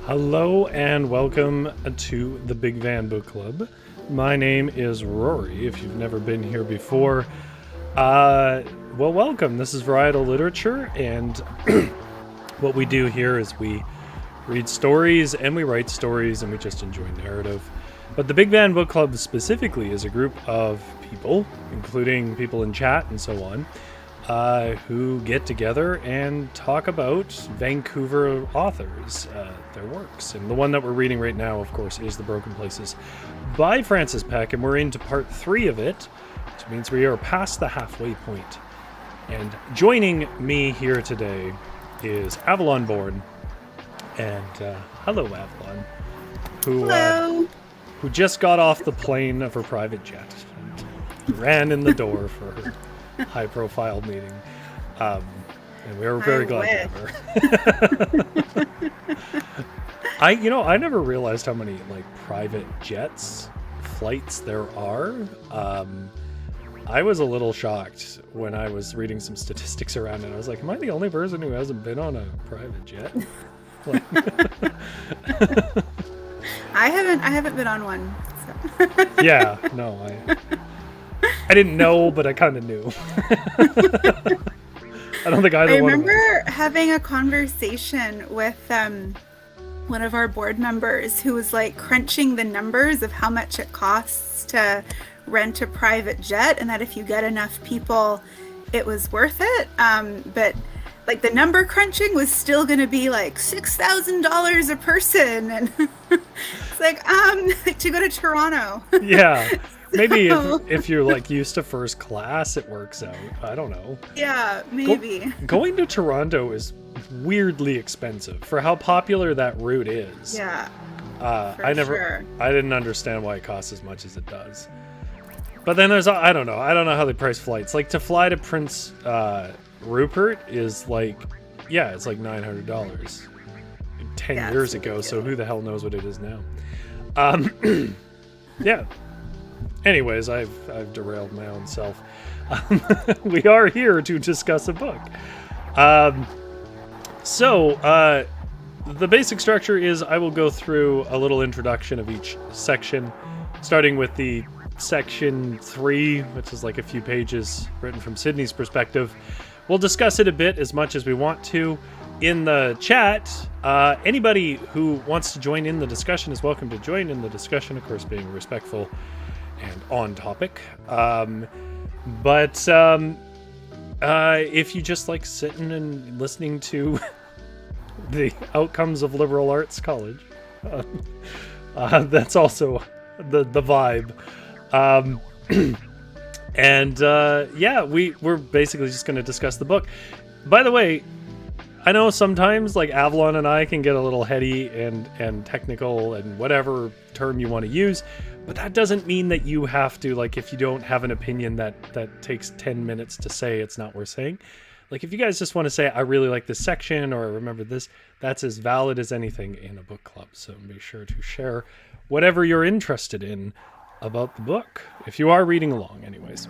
Hello and welcome to the Big Van Book Club. My name is Rory, if you've never been here before. Well, welcome. This is Varietal Literature, and what we do here is we read stories and we write stories and we just enjoy narrative. But the Big Van Book Club specifically is a group of people, including people in chat and so on, who get together and talk about Vancouver authors, their works. And the one that we're reading right now, of course, is The Broken Places by Frances Peck, and we're into part 3 of it, which means we are past the halfway point. And joining me here today is Avalon Bourne, and hello, Avalon, who just got off the plane of her private jet and ran in the door for her high-profile meeting, and we were very glad to have her. I never realized how many private jets flights there are. I was a little shocked when I was reading some statistics around it. I was like, am I the only person who hasn't been on a private jet? I haven't been on one. So. Yeah, no, I didn't know, but I kind of knew. I don't think either one of us. I remember having a conversation with one of our board members who was crunching the numbers of how much it costs to rent a private jet, and that if you get enough people, it was worth it. But the number crunching was still going to be $6,000 a person, and it's to go to Toronto. Yeah. Maybe if you're used to first class, it works out. I don't know. Yeah, maybe. Going to Toronto is weirdly expensive for how popular that route is. Yeah. I didn't understand why it costs as much as it does. But then there's I don't know how they price flights. To fly to Prince Rupert is it's $900 10 years ago. So who the hell knows what it is now? Yeah. Anyways, I've derailed my own self. We are here to discuss a book. So the basic structure is I will go through a little introduction of each section, starting with the section 3, which is a few pages written from Sydney's perspective. We'll discuss it a bit as much as we want to. In the chat, anybody who wants to join in the discussion is welcome to join in the discussion, of course, being respectful and on topic. But if you just like sitting and listening to the outcomes of liberal arts college, that's also the vibe. We're basically just going to discuss the book. By the way, I know sometimes Avalon and I can get a little heady and technical and whatever term you want to use, but that doesn't mean that you have to, if you don't have an opinion that takes 10 minutes to say, it's not worth saying. If you guys just want to say, I really like this section, or I remember this, that's as valid as anything in a book club. So be sure to share whatever you're interested in about the book, if you are reading along anyways.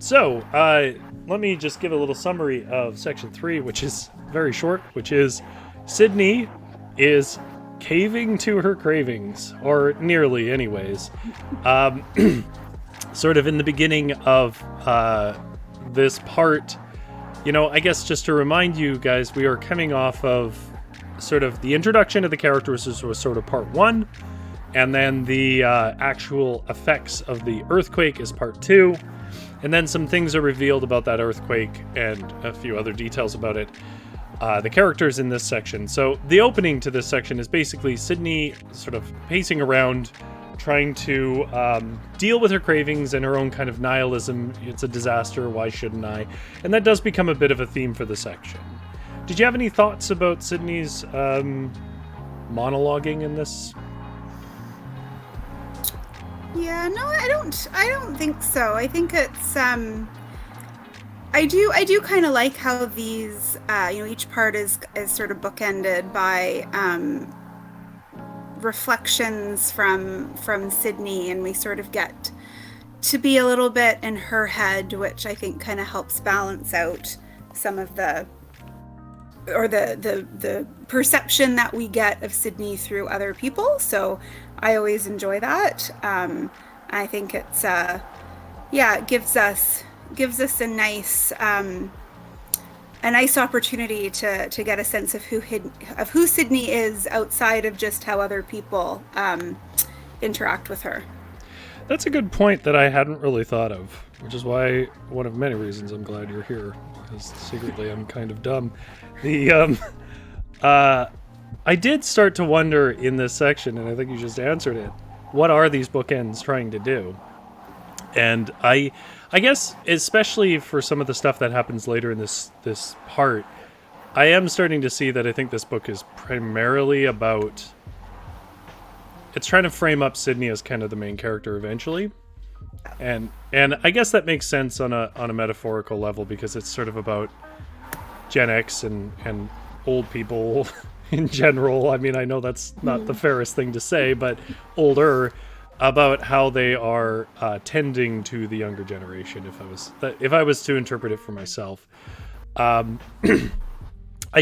So let me just give a little summary of section 3, which is very short, which is Sydney is caving to her cravings, or nearly anyways. Sort of in the beginning of this part, I guess just to remind you guys, we are coming off of sort of the introduction of the characters was sort of part 1, and then the actual effects of the earthquake is part 2, and then some things are revealed about that earthquake and a few other details about it. The characters in this section. So the opening to this section is basically Sydney sort of pacing around, trying to deal with her cravings and her own kind of nihilism. It's a disaster, why shouldn't I? And that does become a bit of a theme for the section. Did you have any thoughts about Sydney's monologuing in this? Yeah, no, I don't think so. I think it's I do kind of like how these each part is sort of bookended by reflections from Sydney, and we sort of get to be a little bit in her head, which I think kind of helps balance out some of the perception that we get of Sydney through other people. So I always enjoy that. I think it's it gives us a nice opportunity to get a sense of who Sydney is outside of just how other people interact with her. That's a good point that I hadn't really thought of, which is why one of many reasons I'm glad you're here, because secretly I'm kind of dumb. I did start to wonder in this section, and I think you just answered it. What are these bookends trying to do? And I guess, especially for some of the stuff that happens later in this part, I am starting to see that I think this book is primarily about... It's trying to frame up Sydney as kind of the main character eventually. And I guess that makes sense on a metaphorical level, because it's sort of about Gen X and old people in general. I mean, I know that's not the fairest thing to say, but older, about how they are tending to the younger generation, if I was to interpret it for myself. I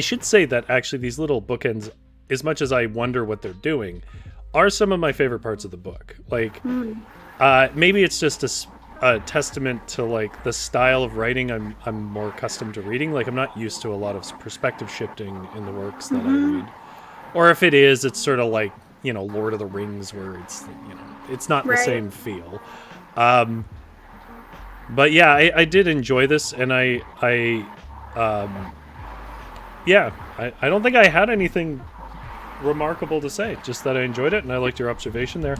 should say that actually these little bookends, as much as I wonder what they're doing, are some of my favorite parts of the book. Like, maybe it's just a testament to like the style of writing I'm more accustomed to reading. Like, I'm not used to a lot of perspective shifting in the works that I read. Or if it is, it's sort of like, Lord of the Rings, where it's, it's not the same feel. But yeah, I did enjoy this, and I don't think I had anything remarkable to say, just that I enjoyed it, and I liked your observation there.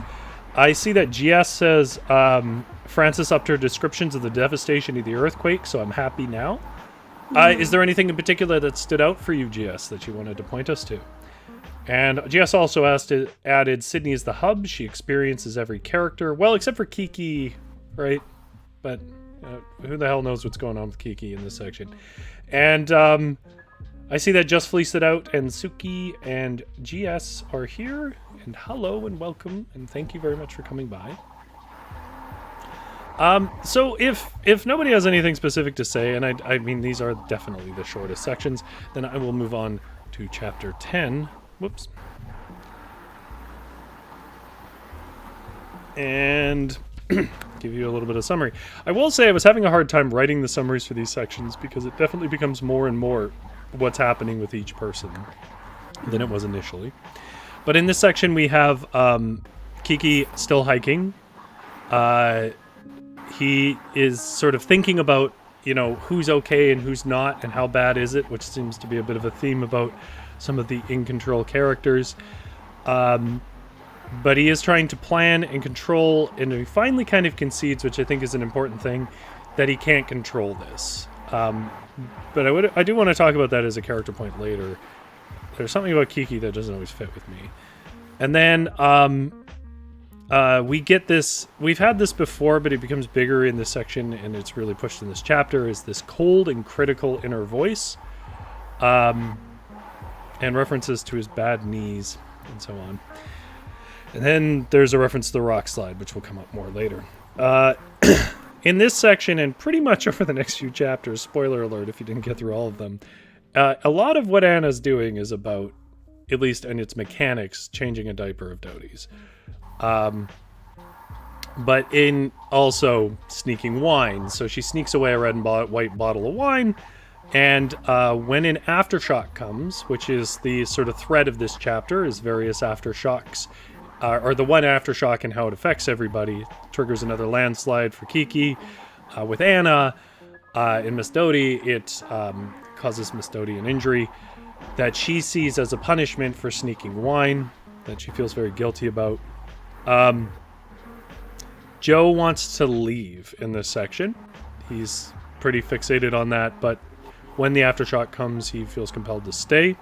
I see that GS says Frances upped her descriptions of the devastation of the earthquake, so I'm happy now. Is there anything in particular that stood out for you, GS, that you wanted to point us to? And GS also added, Sydney is the hub. She experiences every character. Well, except for Kiki, right? But who the hell knows what's going on with Kiki in this section. And I see that Just Fleeced It Out and Suki and GS are here. And hello and welcome. And thank you very much for coming by. So if nobody has anything specific to say, and I mean, these are definitely the shortest sections, then I will move on to chapter 10. Whoops. And give you a little bit of summary. I will say I was having a hard time writing the summaries for these sections, because it definitely becomes more and more what's happening with each person than it was initially. But in this section we have Kiki still hiking. He is sort of thinking about, who's okay and who's not, and how bad is it, which seems to be a bit of a theme about some of the in-control characters. But he is trying to plan and control, and he finally kind of concedes, which I think is an important thing, that he can't control this. But I do want to talk about that as a character point later. There's something about Kiki that doesn't always fit with me. And then we get this, we've had this before, but it becomes bigger in this section, and it's really pushed in this chapter, is this cold and critical inner voice. And references to his bad knees, and so on. And then there's a reference to the rock slide, which will come up more later. In this section, and pretty much over the next few chapters, spoiler alert if you didn't get through all of them, a lot of what Anna's doing is about at least in its mechanics, changing a diaper of Dodie's. But in also sneaking wine. So she sneaks away a red and white bottle of wine. And when an aftershock comes, which is the sort of thread of this chapter, is various aftershocks, or the one aftershock and how it affects everybody, triggers another landslide for Kiki. With Anna, in Miss Dodie, it causes Miss Dodie an injury that she sees as a punishment for sneaking wine, that she feels very guilty about. Joe wants to leave in this section. He's pretty fixated on that, but when the aftershock comes, he feels compelled to stay.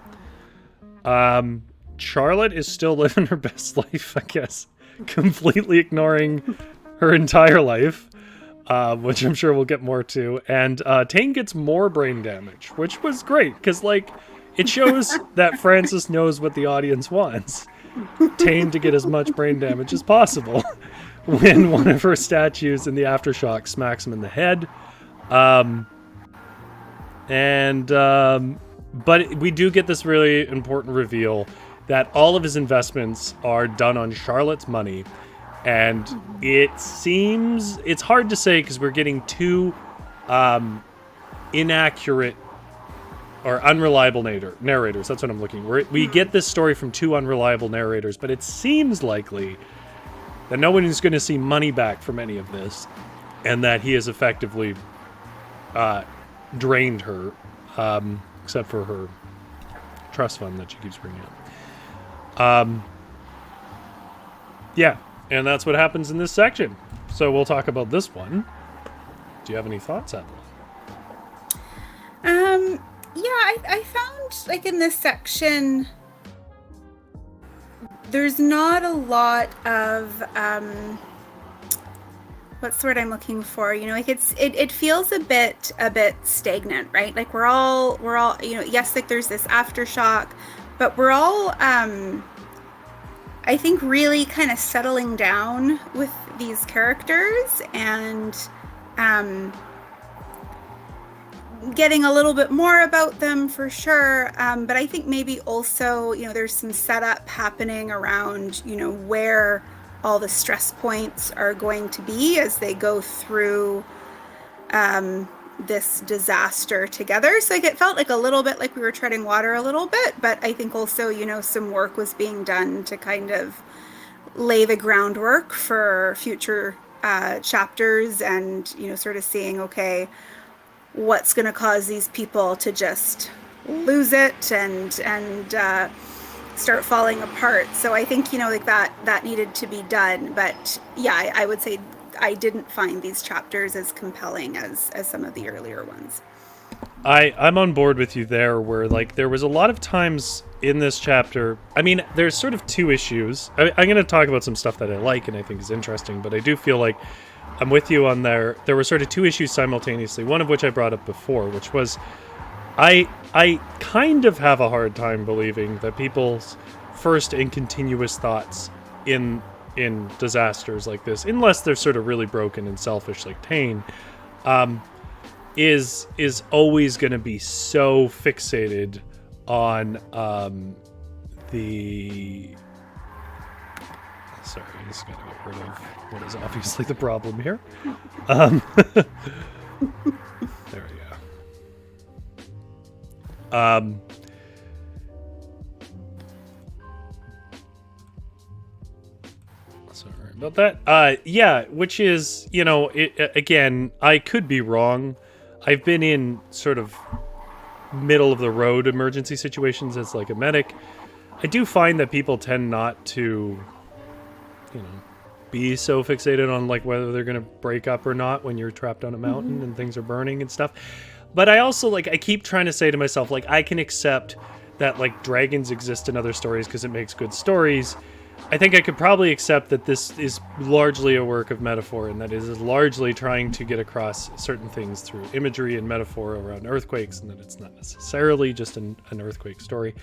Charlotte is still living her best life, I guess, completely ignoring her entire life, which I'm sure we'll get more to. And Tayne gets more brain damage, which was great, because, like, it shows that Frances knows what the audience wants. Tayne to get as much brain damage as possible when one of her statues in the aftershock smacks him in the head. But we do get this really important reveal that all of his investments are done on Charlotte's money. And it seems, it's hard to say because we're getting two inaccurate or unreliable narrators. That's what I'm looking for. We get this story from two unreliable narrators, but it seems likely that no one is going to see money back from any of this, and that he has effectively drained her, except for her trust fund that she keeps bringing up. Yeah, and that's what happens in this section. So we'll talk about this one. Do you have any thoughts, Avalon? Yeah, I found, like, in this section, there's not a lot of, what's the word I'm looking for? You know, like, it feels a bit stagnant, right? Like, we're all, you know, yes, like, there's this aftershock, but we're all, I think, really kind of settling down with these characters and, getting a little bit more about them for sure, but I think maybe also, you know, there's some setup happening around, you know, where all the stress points are going to be as they go through this disaster together. So, like, it felt like a little bit like we were treading water a little bit, but I think also, you know, some work was being done to kind of lay the groundwork for future chapters and, you know, sort of seeing, okay, what's going to cause these people to just lose it and start falling apart. So I think, you know, like, that needed to be done. But yeah, I would say I didn't find these chapters as compelling as some of the earlier ones. I'm on board with you there, where, like, there was a lot of times in this chapter. I mean, there's sort of two issues. I'm going to talk about some stuff that I like and I think is interesting, but I do feel like I'm with you on there. There were sort of two issues simultaneously, one of which I brought up before, which was I kind of have a hard time believing that people's first and continuous thoughts in disasters like this, unless they're sort of really broken and selfish like Tayne, is always going to be so fixated on the... Sorry, I just gotta get rid of what is obviously the problem here. There we go. Sorry about that. Yeah, which is, you know, again, I could be wrong. I've been in sort of middle of the road emergency situations as, like, a medic. I do find that people tend not to, you know, be so fixated on, like, whether they're going to break up or not when you're trapped on a mountain and things are burning and stuff. But I also, like, I keep trying to say to myself, like, I can accept that, like, dragons exist in other stories because it makes good stories. I think I could probably accept that this is largely a work of metaphor, and that it is largely trying to get across certain things through imagery and metaphor around earthquakes, and that it's not necessarily just an earthquake story.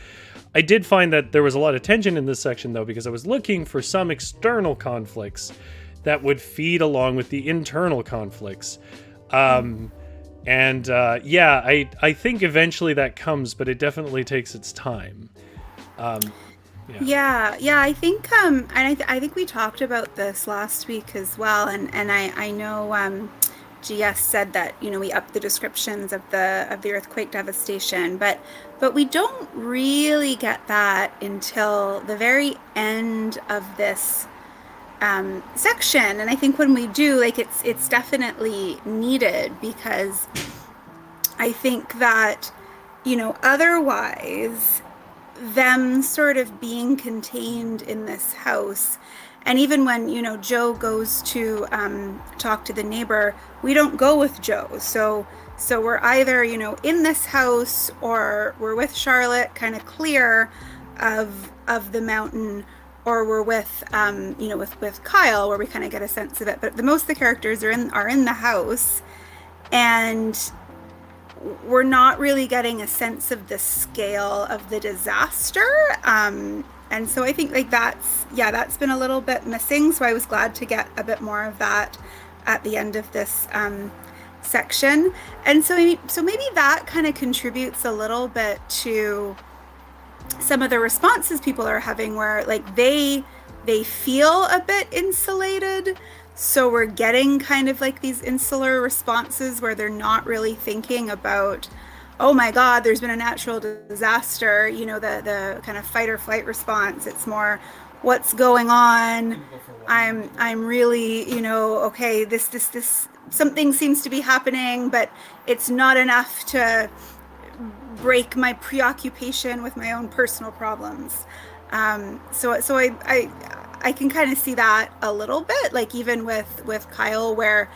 I did find that there was a lot of tension in this section, though, because I was looking for some external conflicts that would feed along with the internal conflicts. Yeah, I think eventually that comes, but it definitely takes its time. Um, yeah. Yeah. I think and I think we talked about this last week as well, and I know GS said that we upped the descriptions of the earthquake devastation, but we don't really get that until the very end of this section, and I think when we do, like it's definitely needed because I think that otherwise them sort of being contained in this house. And even when, Joe goes to talk to the neighbor, we don't go with Joe. So we're either, in this house or we're with Charlotte kind of clear of the mountain, or we're with with Kyle where we kind of get a sense of it. But the most of the characters are in the house, and we're not really getting a sense of the scale of the disaster. And so I think like that's been a little bit missing. So I was glad to get a bit more of that at the end of this section. And so maybe that kind of contributes a little bit to some of the responses people are having, where like they feel a bit insulated. So we're getting kind of like these insular responses where they're not really thinking about, oh my God, there's been a natural disaster, the kind of fight or flight response. It's more, what's going on? I'm really, okay, this something seems to be happening, but it's not enough to break my preoccupation with my own personal problems. So I can kind of see that a little bit, like even with Kyle, where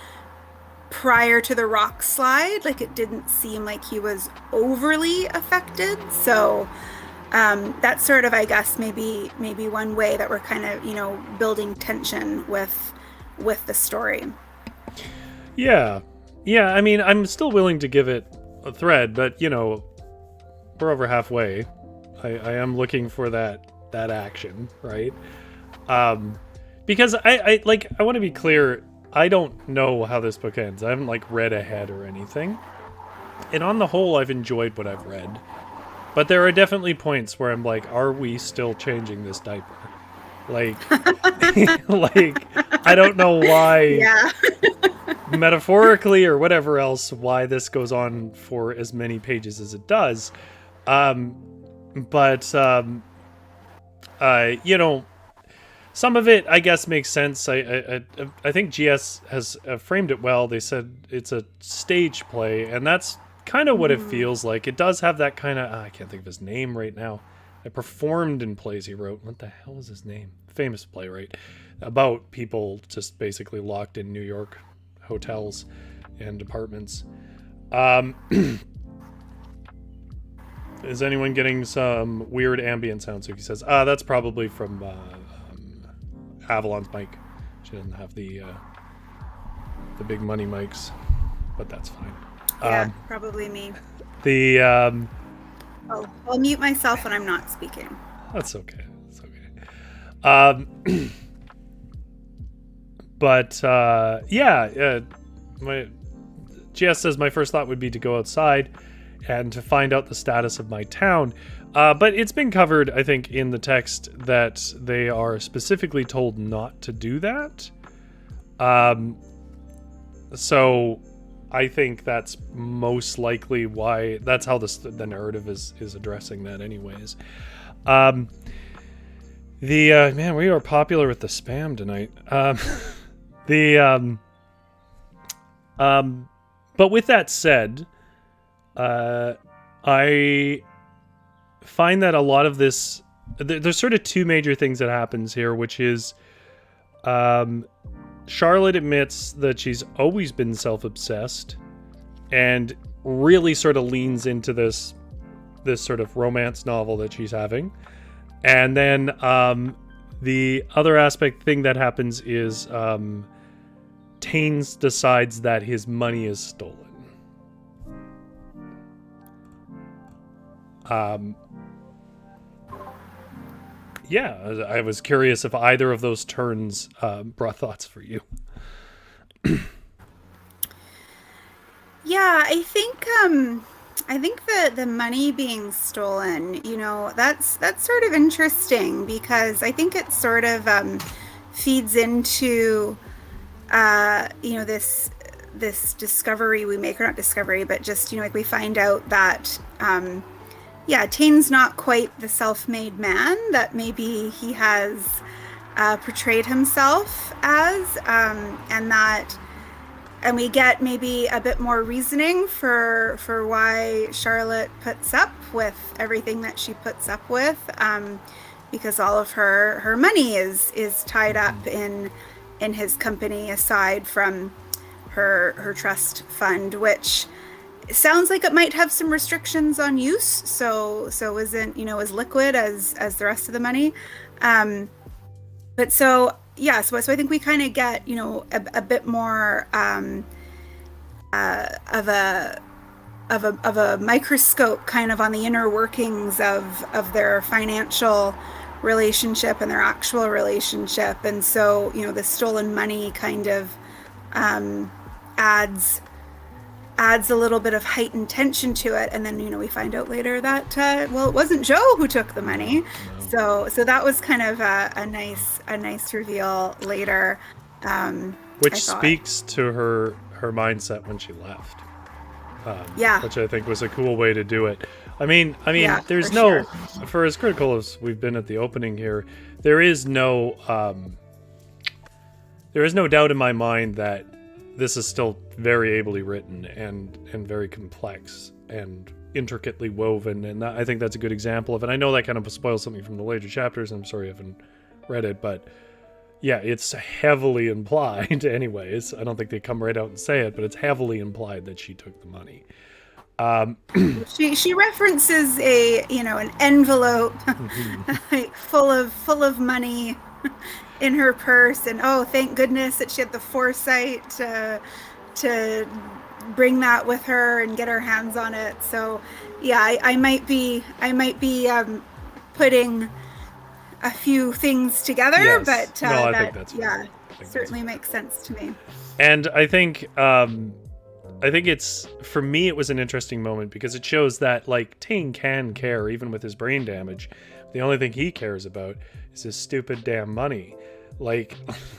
prior to the rock slide, like it didn't seem like he was overly affected. So that's sort of, I guess, maybe one way that we're kind of building tension with the story. Yeah. I mean, I'm still willing to give it a thread, but we're over halfway. I am looking for that action, right? Because I want to be clear, I don't know how this book ends. I haven't read ahead or anything. And on the whole, I've enjoyed what I've read. But there are definitely points where I'm like, are we still changing this diaper? I don't know why. Yeah. Metaphorically or whatever else, why this goes on for as many pages as it does. Some of it, I guess, makes sense. I think GS has framed it well. They said it's a stage play, and that's kind of what it feels like. It does have that kind of... I can't think of his name right now. I performed in plays he wrote. What the hell is his name? Famous playwright. About people just basically locked in New York hotels and apartments. Is anyone getting some weird ambient sounds? So he says, that's probably from Avalon's mic. She doesn't have the big money mics, but that's fine. Yeah, probably me. I'll mute myself when I'm not speaking. That's okay. My GS says my first thought would be to go outside and to find out the status of my town. But it's been covered, I think, in the text that they are specifically told not to do that. So I think that's most likely why... That's how the narrative is addressing that anyways. Man, we are popular with the spam tonight. But with that said, I find that a lot of this... There's sort of two major things that happens here, which is... Charlotte admits that she's always been self-obsessed and really sort of leans into this sort of romance novel that she's having. And then the other thing that happens is Tayne decides that his money is stolen. I was curious if either of those turns brought thoughts for you. Yeah, I think I think the money being stolen, that's sort of interesting because I think it sort of feeds into this discovery we make, or not discovery, but just like we find out that yeah, Tayne's not quite the self-made man that maybe he has portrayed himself as, and we get maybe a bit more reasoning for why Charlotte puts up with everything that she puts up with, because all of her money is tied up in his company, aside from her trust fund, which sounds like it might have some restrictions on use, so isn't as liquid as the rest of the money. But so yeah, so I think we kind of get a bit more of a microscope kind of on the inner workings of their financial relationship and their actual relationship. And so the stolen money kind of adds a little bit of heightened tension to it. And then we find out later that it wasn't Joe who took the money. So that was kind of a nice reveal later, which speaks to her mindset when she left. Which I think was a cool way to do it. I mean, there's for as critical as we've been at the opening here, there is no doubt in my mind that this is still very ably written and very complex and intricately woven, and I think that's a good example of it. I know that kind of spoils something from the later chapters, and I'm sorry I haven't read it, but yeah, it's heavily implied anyways. I don't think they come right out and say it, but it's heavily implied that she took the money. She references an envelope like full of money in her purse, and thank goodness that she had the foresight to bring that with her and get her hands on it. So yeah, I might be putting a few things together, yes. But I think that's certainly makes sense to me. And I think it's, for me, it was an interesting moment because it shows that Tayne can care even with his brain damage. The only thing he cares about is his stupid damn money.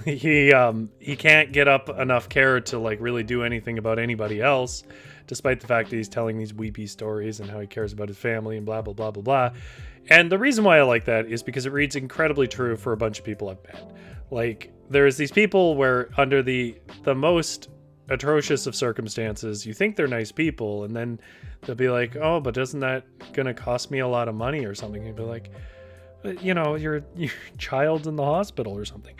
He can't get up enough care to really do anything about anybody else, despite the fact that he's telling these weepy stories and how he cares about his family and blah blah blah blah blah. And the reason why I like that is because it reads incredibly true for a bunch of people I've met. There's these people where under the most atrocious of circumstances, you think they're nice people, and then they'll be like, oh, but isn't that gonna cost me a lot of money or something? You'd be like, your child's in the hospital or something.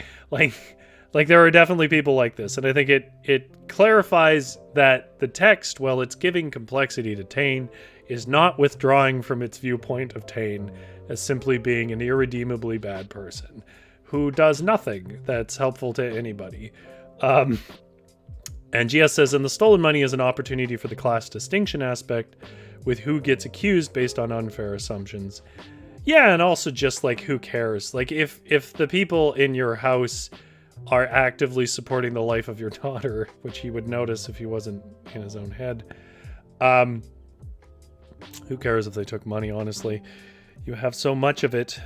There are definitely people like this, and I think it clarifies that the text, while it's giving complexity to Tayne, is not withdrawing from its viewpoint of Tayne as simply being an irredeemably bad person who does nothing that's helpful to anybody. And GS says, and the stolen money is an opportunity for the class distinction aspect with who gets accused based on unfair assumptions. Yeah, and also just who cares? If the people in your house are actively supporting the life of your daughter, which he would notice if he wasn't in his own head, who cares if they took money, honestly? You have so much of it.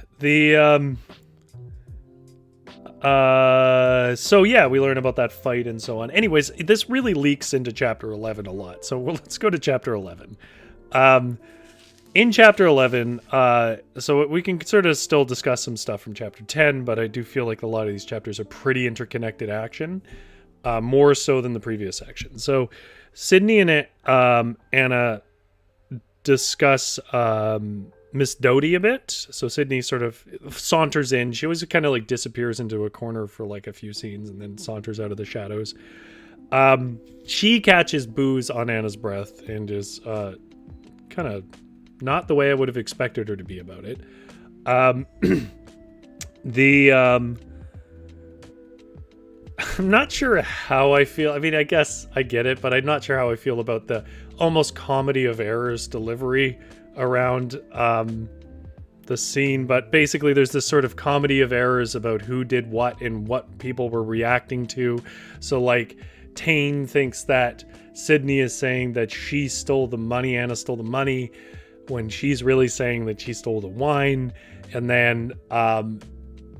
So yeah, we learn about that fight and so on. Anyways, this really leaks into chapter 11 a lot. So let's go to chapter 11. In chapter 11, so we can sort of still discuss some stuff from chapter 10, but I do feel like a lot of these chapters are pretty interconnected action, more so than the previous section. So Sydney and Anna discuss Miss Doty a bit. So Sydney sort of saunters in. She always kind of disappears into a corner for a few scenes and then saunters out of the shadows. She catches booze on Anna's breath and is kind of not the way I would have expected her to be about it. I'm not sure how I feel. I mean, I guess I get it, but I'm not sure how I feel about the almost comedy of errors delivery around the scene. But basically there's this sort of comedy of errors about who did what and what people were reacting to. So Tayne thinks that Sydney is saying that she stole the money, Anna stole the money, when she's really saying that she stole the wine. And then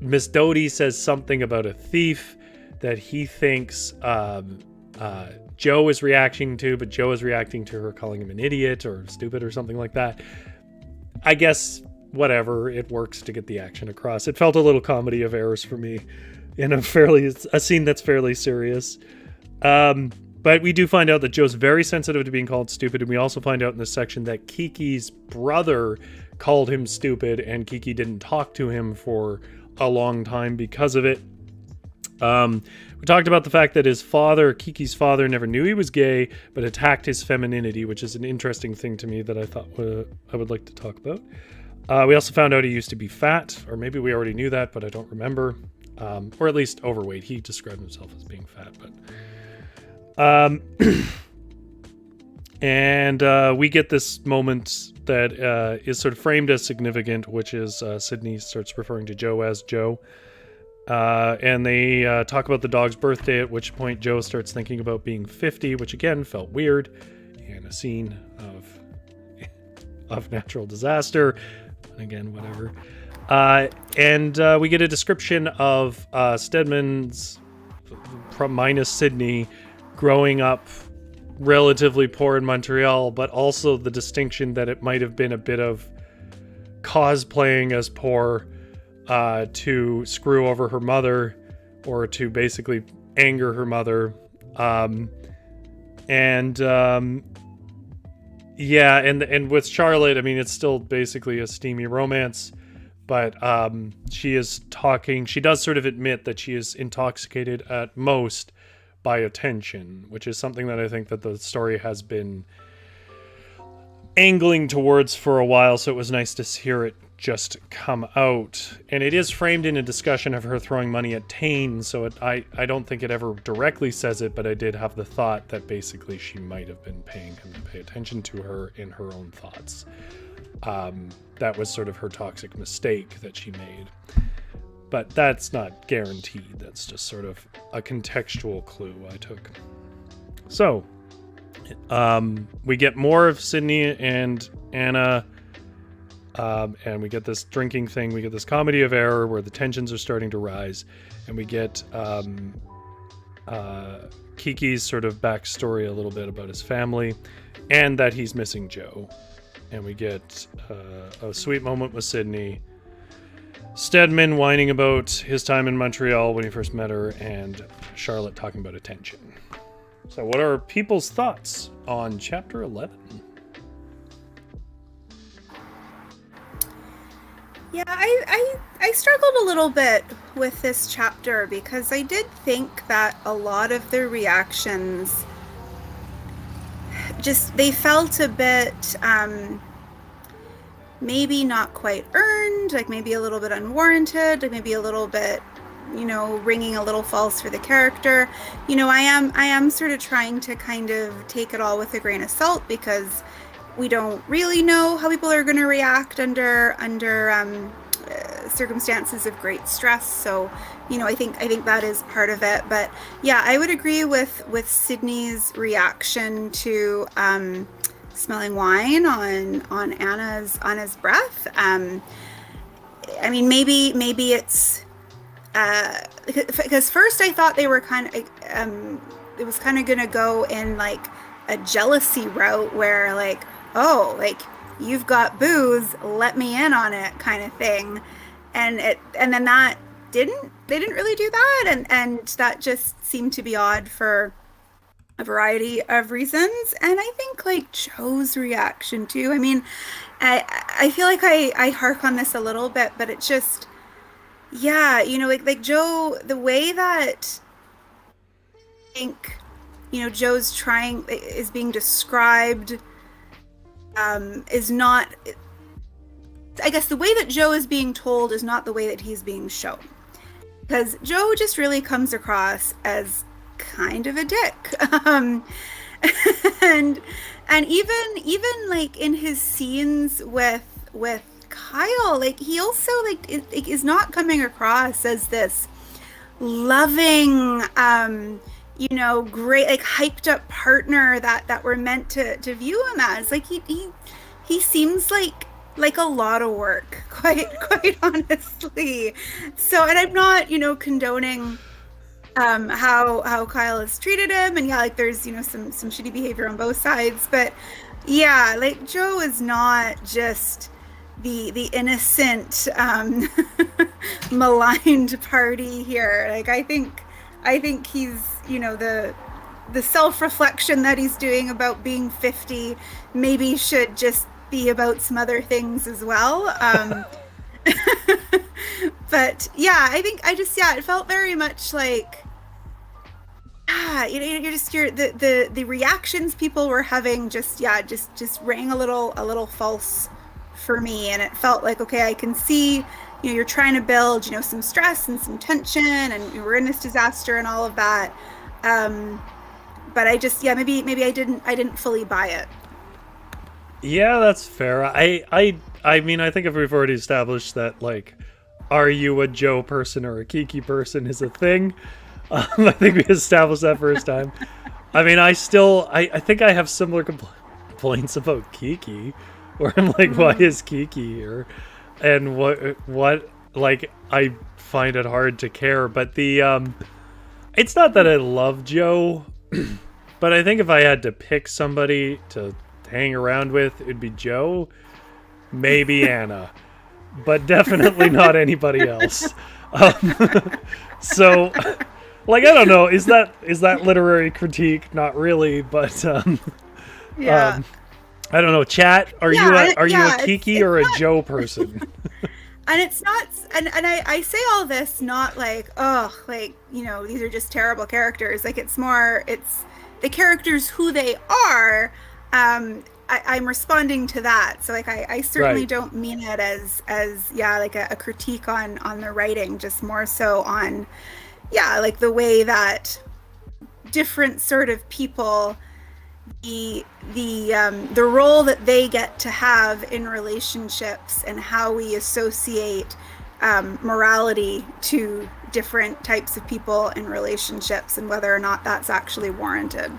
Miss Doty says something about a thief that he thinks Joe is reacting to, but Joe is reacting to her calling him an idiot or stupid or something like that. I guess, whatever, it works to get the action across. It felt a little comedy of errors for me in a scene that's fairly serious. But we do find out that Joe's very sensitive to being called stupid, and we also find out in this section that Kiki's brother called him stupid, and Kiki didn't talk to him for a long time because of it. We talked about the fact that his father, Kiki's father, never knew he was gay, but attacked his femininity, which is an interesting thing to me that I thought I would like to talk about. We also found out he used to be fat, or maybe we already knew that, but I don't remember. Or at least overweight. He described himself as being fat, but... and we get this moment that is sort of framed as significant, which is Sydney starts referring to Joe as Joe. And they talk about the dog's birthday, at which point Joe starts thinking about being 50, which again felt weird in a scene of natural disaster. Again, whatever. And we get a description of Stedman's, minus Sydney, growing up relatively poor in Montreal, but also the distinction that it might have been a bit of cosplaying as poor to screw over her mother, or to basically anger her mother. And with Charlotte, I mean, it's still basically a steamy romance, but she does sort of admit that she is intoxicated at most by attention, which is something that I think that the story has been angling towards for a while, so it was nice to hear it just come out. And it is framed in a discussion of her throwing money at Tayne, so I don't think it ever directly says it, but I did have the thought that basically she might have been paying him to pay attention to her in her own thoughts. That was sort of her toxic mistake that she made. But that's not guaranteed. That's just sort of a contextual clue I took. So, we get more of Sydney and Anna, and we get this drinking thing. We get this comedy of error where the tensions are starting to rise, and we get Kiki's sort of backstory a little bit about his family, and that he's missing Joe. And we get a sweet moment with Sydney, Stedman whining about his time in Montreal when he first met her, and Charlotte talking about attention. So what are people's thoughts on chapter 11? Yeah, I struggled a little bit with this chapter because I did think that a lot of the reactions they felt a bit maybe not quite earned, like maybe a little bit unwarranted, like maybe a little bit, ringing a little false for the character. I am sort of trying to kind of take it all with a grain of salt because we don't really know how people are going to react under circumstances of great stress. So, I think that is part of it. But yeah, I would agree with Sydney's reaction to smelling wine on Anna's breath. I mean, maybe it's because first I thought they were kind of it was kind of gonna go in like a jealousy route where like, oh, like you've got booze, let me in on it kind of thing, and then that they didn't really do that, and that just seemed to be odd for a variety of reasons. And I think like Joe's reaction too, I mean, I feel like I hark on this a little bit, but it's just, yeah, like Joe, the way that I think, Joe's is being described is not, I guess the way that Joe is being told is not the way that he's being shown, because Joe just really comes across as kind of a dick. And even like in his scenes with Kyle, like he also like is not coming across as this loving great, like hyped up partner that we're meant to view him as. Like he seems like a lot of work, quite honestly. So, and I'm not, condoning how Kyle has treated him, and yeah, like there's some shitty behavior on both sides, but yeah, like Joe is not just the innocent maligned party here. Like I think he's the self-reflection that he's doing about being 50 maybe should just be about some other things as well. But yeah, it felt very much like the reactions people were having just rang a little false for me, and it felt like, okay, I can see you're trying to build some stress and some tension, and we're in this disaster and all of that, but I just maybe I didn't fully buy it. Yeah, that's fair. I mean, I think if we've already established that, like, are you a Joe person or a Kiki person is a thing. I think we established that first time. I mean, I think I have similar complaints about Kiki, where I'm like, why is Kiki here? And what, like, I find it hard to care. But it's not that I love Joe, but I think if I had to pick somebody to hang around with, it'd be Joe, maybe Anna, but definitely not anybody else. So, like, I don't know, is that literary critique? Not really, but Yeah. I don't know. Chat, are you a Kiki or a not, Joe person? And it's not, and I say all this not like, oh, like, these are just terrible characters. Like, it's the characters who they are. I'm responding to that. So, like, I certainly Right. don't mean it as like a critique on the writing, just more so on, like the way that different sort of people, the role that they get to have in relationships, and how we associate morality to different types of people in relationships, and whether or not that's actually warranted.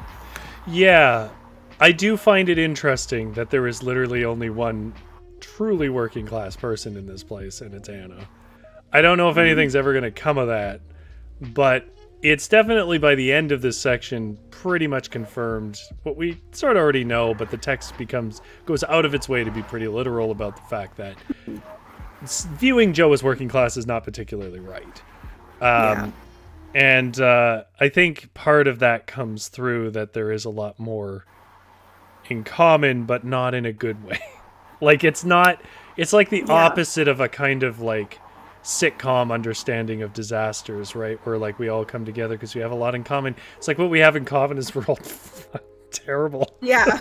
Yeah, I do find it interesting that there is literally only one truly working class person in this place, and it's Anna. I don't know if anything's ever going to come of that, but it's definitely, by the end of this section, pretty much confirmed what we sort of already know, but the text goes out of its way to be pretty literal about the fact that viewing Joe as working class is not particularly right. And I think part of that comes through that there is a lot more in common, but not in a good way. Like, it's like the opposite of a kind of like sitcom understanding of disasters, right? Where like we all come together because we have a lot in common. It's like what we have in common is we're all terrible. Yeah.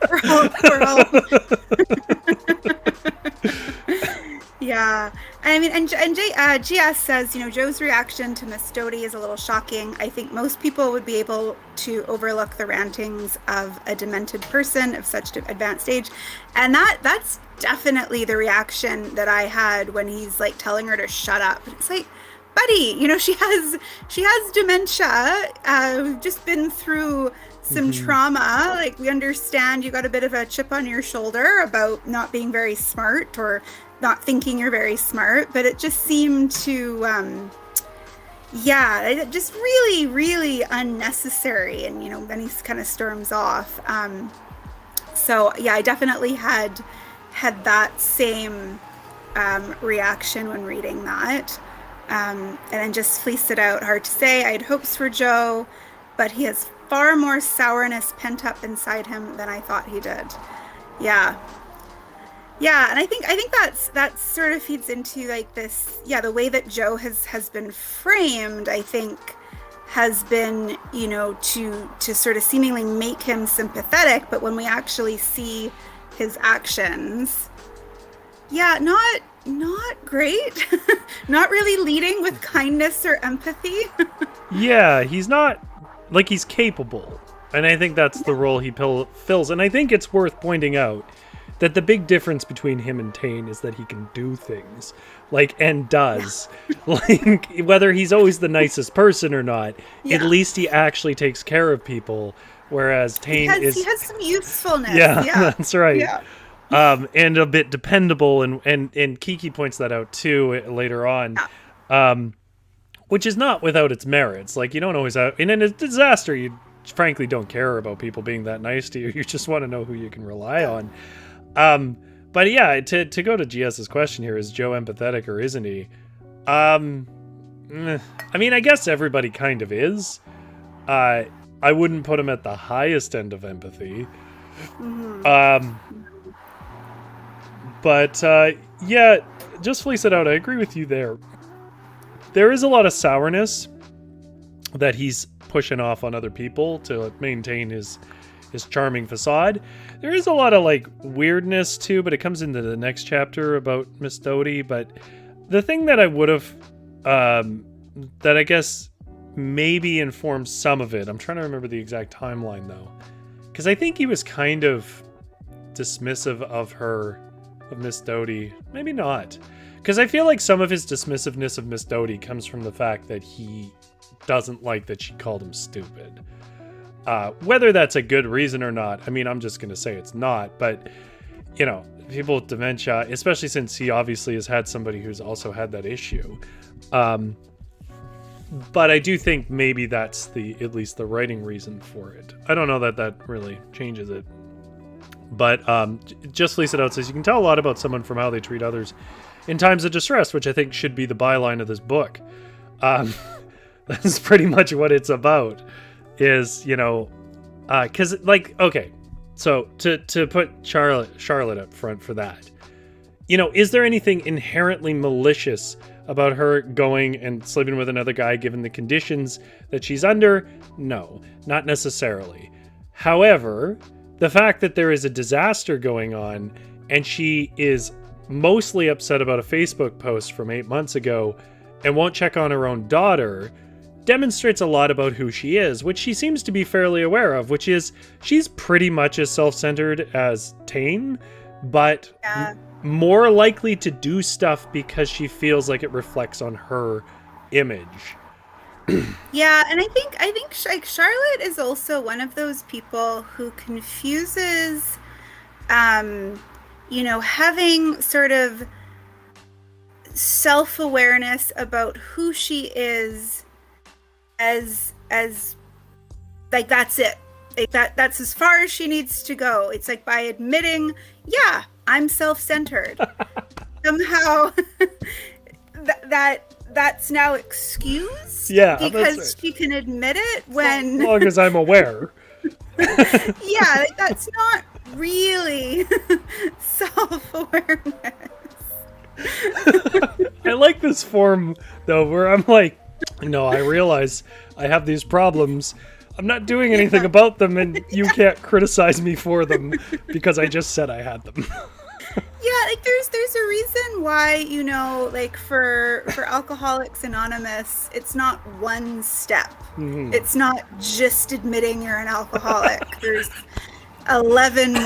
we're all Yeah. I mean, and GS says, Joe's reaction to Miss Doty is a little shocking. I think most people would be able to overlook the rantings of a demented person of such advanced age. And that's definitely the reaction that I had when he's like telling her to shut up. It's like, buddy, she has dementia. We've just been through some trauma. Like, we understand you got a bit of a chip on your shoulder about not being very smart, or not thinking you're very smart, but it just seemed to it just really, really unnecessary. And then he kind of storms off. So yeah, I definitely had that same reaction when reading that, and then just fleece it out. Hard to say. I had hopes for Joe, but he has far more sourness pent up inside him than I thought he did. Yeah, and I think that sort of feeds into like this, the way that Joe has been framed, I think, has been, to sort of seemingly make him sympathetic, but when we actually see his actions, not great. Not really leading with kindness or empathy. Yeah, he's not, like, he's capable, and I think that's the role he fills, and I think it's worth pointing out that the big difference between him and Tayne is that he can do things, like, and does. Like, whether he's always the nicest person or not, at least he actually takes care of people, whereas Tayne he has some usefulness. Yeah, that's right. Yeah. And a bit dependable, and Kiki points that out too later on. Which is not without its merits. Like, you don't always have, in a disaster, you frankly don't care about people being that nice to you. You just want to know who you can rely on. But yeah, to go to GS's question here, is Joe empathetic or isn't he? I mean, I guess everybody kind of is. I wouldn't put him at the highest end of empathy. But yeah, just fleece it out. I agree with you there. There is a lot of sourness that he's pushing off on other people to maintain his charming facade. There is a lot of like weirdness too, but it comes into the next chapter about Miss Doty. But the thing that I would have, that I guess maybe informs some of it, I'm trying to remember the exact timeline though, because I think he was kind of dismissive of Miss Doty. Maybe not. Because I feel like some of his dismissiveness of Miss Doty comes from the fact that he doesn't like that she called him stupid. Whether that's a good reason or not, I mean, I'm just going to say it's not. But, you know, people with dementia, especially since he obviously has had somebody who's also had that issue. But I do think maybe that's at least the writing reason for it. I don't know that really changes it. But just fleece it out says, you can tell a lot about someone from how they treat others in times of distress, which I think should be the byline of this book. That's pretty much what it's about, is, you know, because, like, okay, so to put Charlotte up front for that, you know, is there anything inherently malicious about her going and sleeping with another guy given the conditions that she's under? No, not necessarily. However, the fact that there is a disaster going on and she is mostly upset about a Facebook post from 8 months ago and won't check on her own daughter demonstrates a lot about who she is, which she seems to be fairly aware of, which is she's pretty much as self-centered as Tayne, but more likely to do stuff because she feels like it reflects on her image. Yeah, and I think like Charlotte is also one of those people who confuses you know, having sort of self-awareness about who she is as like that's it. Like that's as far as she needs to go. It's like by admitting, yeah, I'm self-centered. Somehow that's now excused. Yeah, because right. she can admit it when as long as I'm aware. Yeah, like, that's not really self-awareness. I like this form though, where I'm like, no, I realize I have these problems. I'm not doing anything about them, and you can't criticize me for them because I just said I had them. Yeah, like there's a reason why, you know, like for Alcoholics Anonymous, it's not one step. Mm-hmm. It's not just admitting you're an alcoholic. There's 11 more.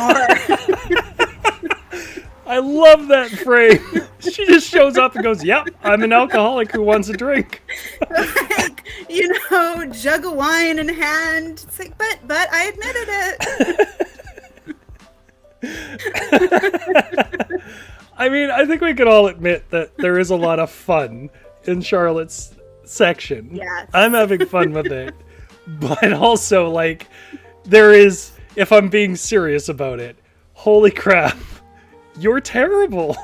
I love that frame. She just shows up and goes, yep, I'm an alcoholic who wants a drink. Like, you know, jug of wine in hand. It's like, but I admitted it. I mean, I think we could all admit that there is a lot of fun in Charlotte's section. Yes. I'm having fun with it. But also, like, there is, if I'm being serious about it, holy crap, you're terrible.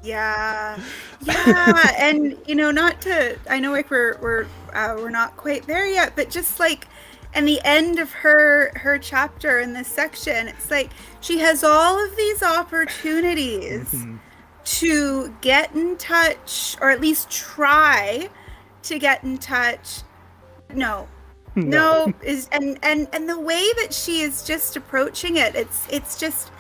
Yeah, and you know, not to, I know like we're not quite there yet, but just like in the end of her chapter in this section, it's like she has all of these opportunities to get in touch, or at least try to get in touch. No is and the way that she is just approaching it, it's just,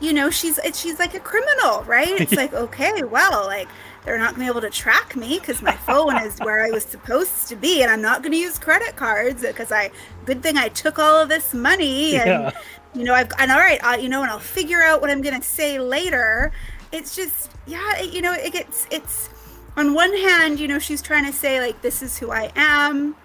you know, she's like a criminal, right? It's like, okay, well, like, they're not going to be able to track me because my phone is where I was supposed to be, and I'm not going to use credit cards because good thing I took all of this money, and and all right, and I'll figure out what I'm going to say later. It's just, yeah, it's on one hand, she's trying to say like, this is who I am.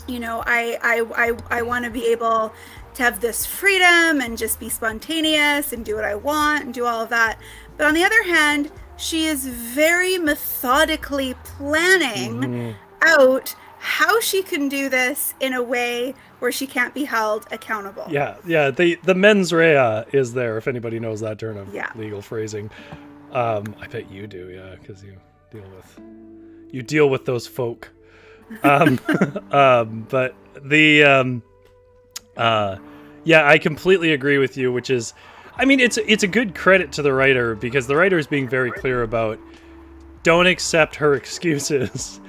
I want to be able to have this freedom and just be spontaneous and do what I want and do all of that. But on the other hand, she is very methodically planning out how she can do this in a way where she can't be held accountable. Yeah. The mens rea is there, if anybody knows that turn of legal phrasing. I bet you do, yeah, because you deal with those folk. But I completely agree with you, which is, I mean, it's a good credit to the writer, because the writer is being very clear about, don't accept her excuses.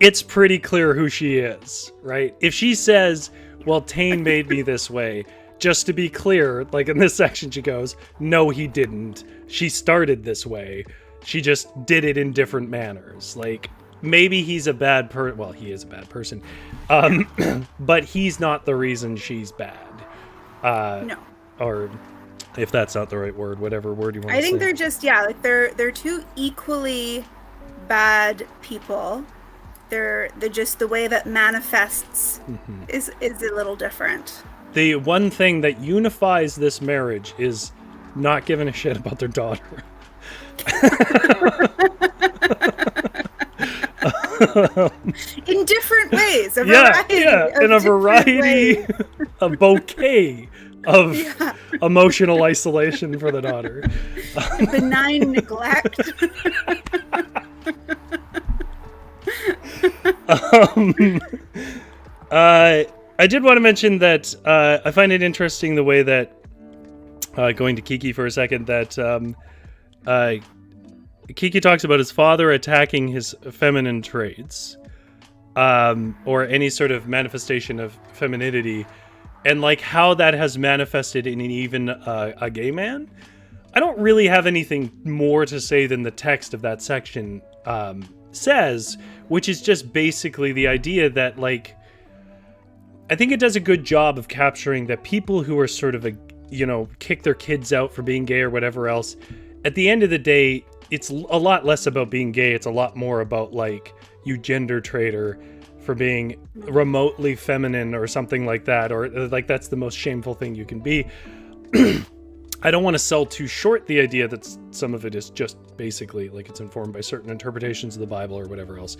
It's pretty clear who she is, right? If she says, well, Tayne made me this way, just to be clear, like in this section she goes, no, he didn't. She started this way. She just did it in different manners. Like, maybe he's a bad person. Well, he is a bad person. But he's not the reason she's bad. No. Or if that's not the right word, whatever word you want to say. I think they're just, they're two equally bad people. They're just the way that manifests is a little different. The one thing that unifies this marriage is not giving a shit about their daughter. In different ways. In a variety, a bouquet of emotional isolation for the daughter. Benign neglect. I did want to mention that I find it interesting the way that, going to Kiki for a second, that Kiki talks about his father attacking his feminine traits, or any sort of manifestation of femininity, and like how that has manifested in even a gay man. I don't really have anything more to say than the text of that section says, which is just basically the idea that, like, I think it does a good job of capturing that people who are sort of kick their kids out for being gay or whatever else, at the end of the day, it's a lot less about being gay. It's a lot more about, like, you gender traitor for being remotely feminine or something like that, or like that's the most shameful thing you can be. I don't want to sell too short the idea that some of it is just basically like it's informed by certain interpretations of the Bible or whatever else.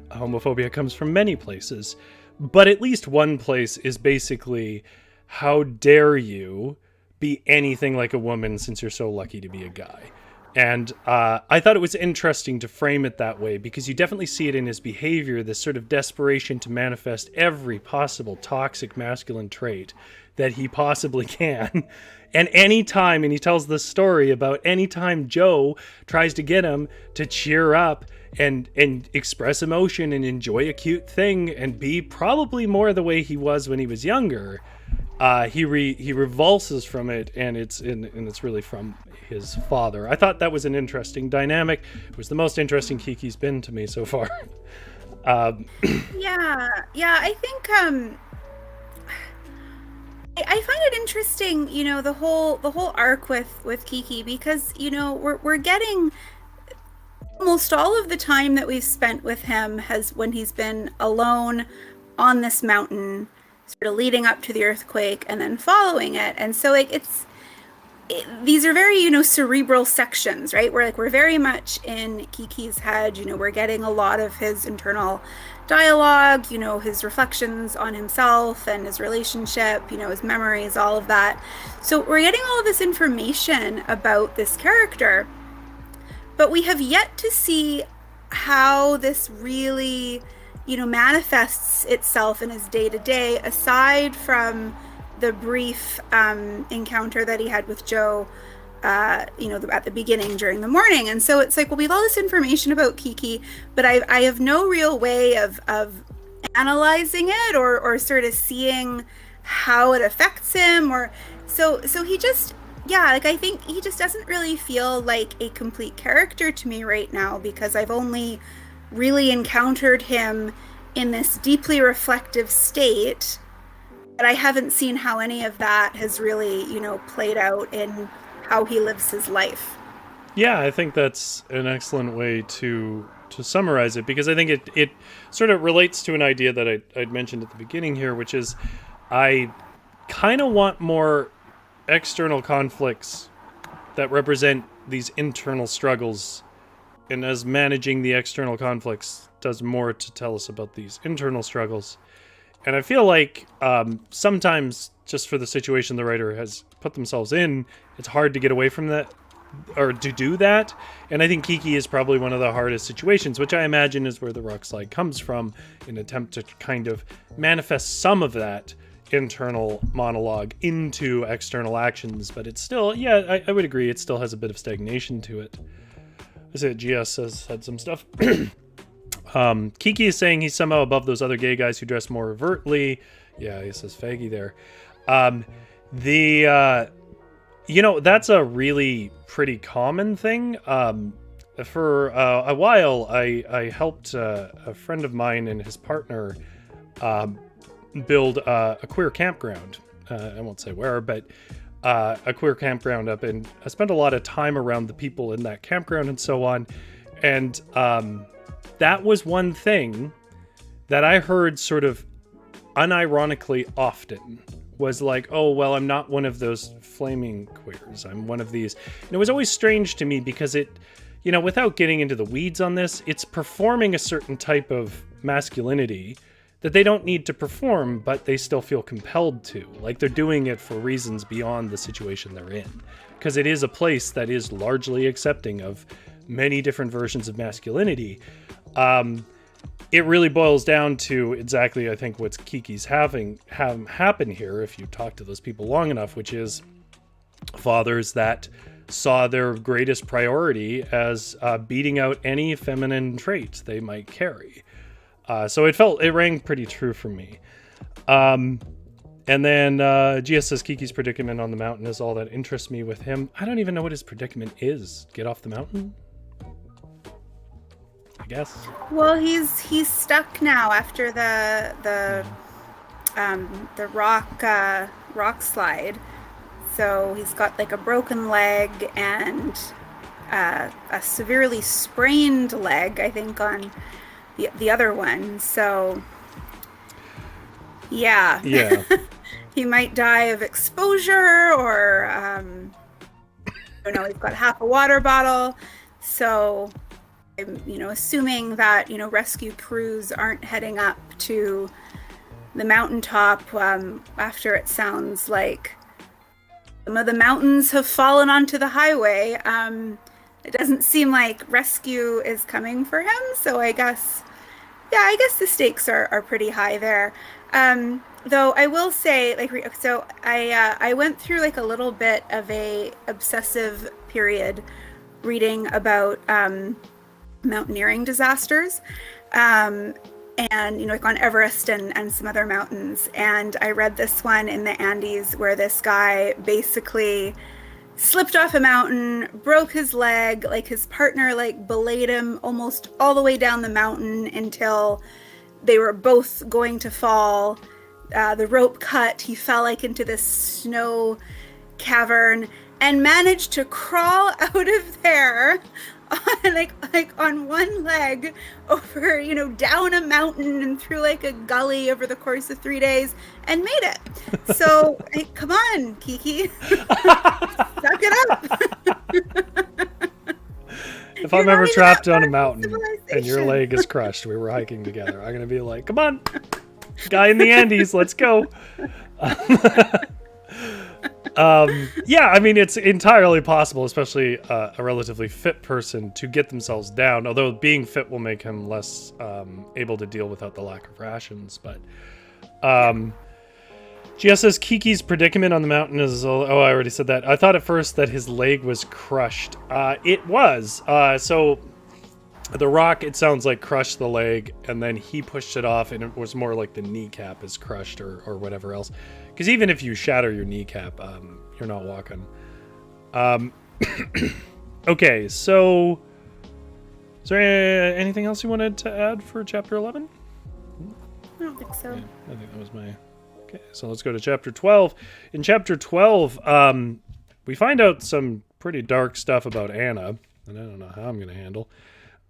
Homophobia comes from many places, but at least one place is basically, how dare you be anything like a woman since you're so lucky to be a guy? And I thought it was interesting to frame it that way, because you definitely see it in his behavior, this sort of desperation to manifest every possible toxic masculine trait that he possibly can. And anytime, and he tells this story about any time Joe tries to get him to cheer up and express emotion and enjoy a cute thing and be probably more the way he was when he was younger, he revulses from it, and it's really from his father. I thought that was an interesting dynamic. It was the most interesting Kiki's been to me so far. I think I find it interesting, the whole arc with Kiki, because we're getting almost all of the time that we've spent with him has when he's been alone on this mountain, sort of leading up to the earthquake and then following it. And so these are very, cerebral sections, right? We're very much in Kiki's head. We're getting a lot of his internal dialogue, his reflections on himself and his relationship, his memories, all of that. So we're getting all of this information about this character, but we have yet to see how this really, manifests itself in his day-to-day, aside from the brief encounter that he had with Joe, at the beginning during the morning. And so it's like, well, we have all this information about Kiki, but I have no real way of analyzing it or sort of seeing how it affects him, or so he just, I think he just doesn't really feel like a complete character to me right now, because I've only really encountered him in this deeply reflective state. but I haven't seen how any of that has really, played out in how he lives his life. Yeah, I think that's an excellent way to summarize it, because I think it sort of relates to an idea that I'd mentioned at the beginning here, which is I kind of want more external conflicts that represent these internal struggles, and as managing the external conflicts does more to tell us about these internal struggles. And I feel like sometimes, just for the situation the writer has put themselves in, it's hard to get away from that, or to do that. And I think Kiki is probably one of the hardest situations, which I imagine is where the rock slide comes from, in an attempt to kind of manifest some of that internal monologue into external actions. But it's still, yeah, I would agree, it still has a bit of stagnation to it. I say GS has had some stuff. Kiki is saying he's somehow above those other gay guys who dress more overtly. Yeah, he says faggy there. That's a really pretty common thing. For a while, I helped a friend of mine and his partner build a queer campground. I won't say where, but a queer campground up, and I spent a lot of time around the people in that campground and so on. And that was one thing that I heard sort of unironically often, was like, oh, well, I'm not one of those flaming queers. I'm one of these. And it was always strange to me, because it, without getting into the weeds on this, it's performing a certain type of masculinity that they don't need to perform, but they still feel compelled to. Like, they're doing it for reasons beyond the situation they're in. Because it is a place that is largely accepting of many different versions of masculinity. It really boils down to exactly, I think, what's Kiki's having happen here, if you talk to those people long enough, which is fathers that saw their greatest priority as beating out any feminine trait they might carry. So it rang pretty true for me. And then Gia says Kiki's predicament on the mountain is all that interests me with him. I don't even know what his predicament is. Get off the mountain? I guess. Well, he's stuck now after the rock slide. So he's got like a broken leg and a severely sprained leg, I think, on the other one. So yeah. He might die of exposure, or I don't know, he's got half a water bottle. So I'm, assuming that, rescue crews aren't heading up to the mountaintop after it sounds like some of the mountains have fallen onto the highway. It doesn't seem like rescue is coming for him. So I guess the stakes are pretty high there. Though I will say, so I went through like a little bit of a obsessive period reading about mountaineering disasters, and like on Everest and some other mountains. And I read this one in the Andes where this guy basically slipped off a mountain, broke his leg, like his partner like belayed him almost all the way down the mountain until they were both going to fall. The rope cut, he fell like into this snow cavern and managed to crawl out of there on one leg over, down a mountain and through like a gully over the course of 3 days and made it. So come on, Kiki. Suck it up. If I'm ever trapped on a mountain and your leg is crushed, we were hiking together, I'm going to be like, come on, guy in the Andes, let's go. It's entirely possible, especially a relatively fit person, to get themselves down, although being fit will make him less able to deal without the lack of rations. But Gia says Kiki's predicament on the mountain is, I already said that. I thought at first that his leg was crushed. It was. So the rock, it sounds like, crushed the leg, and then he pushed it off, and it was more like the kneecap is crushed or whatever else. Because even if you shatter your kneecap, you're not walking. Okay, so is there anything else you wanted to add for chapter 11? I don't think so. Yeah, I think that was my Okay, so let's go to chapter 12. In chapter 12, we find out some pretty dark stuff about Anna, and I don't know how I'm going to handle.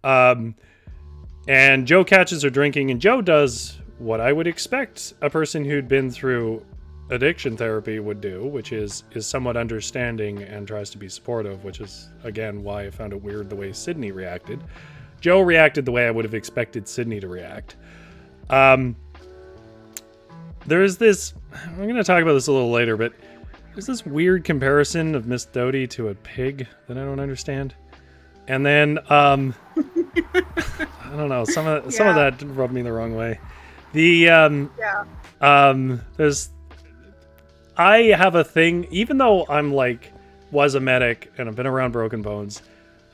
And Joe catches her drinking, and Joe does what I would expect a person who'd been through addiction therapy would do, which is somewhat understanding and tries to be supportive, which is, again, why I found it weird the way Sydney reacted. Joe reacted the way I would have expected Sydney to react. There's this, I'm going to talk about this a little later, but there's this weird comparison of Miss Doty to a pig that I don't understand. And then, I don't know, some of that rubbed me the wrong way. I have a thing, even though I'm was a medic and I've been around broken bones,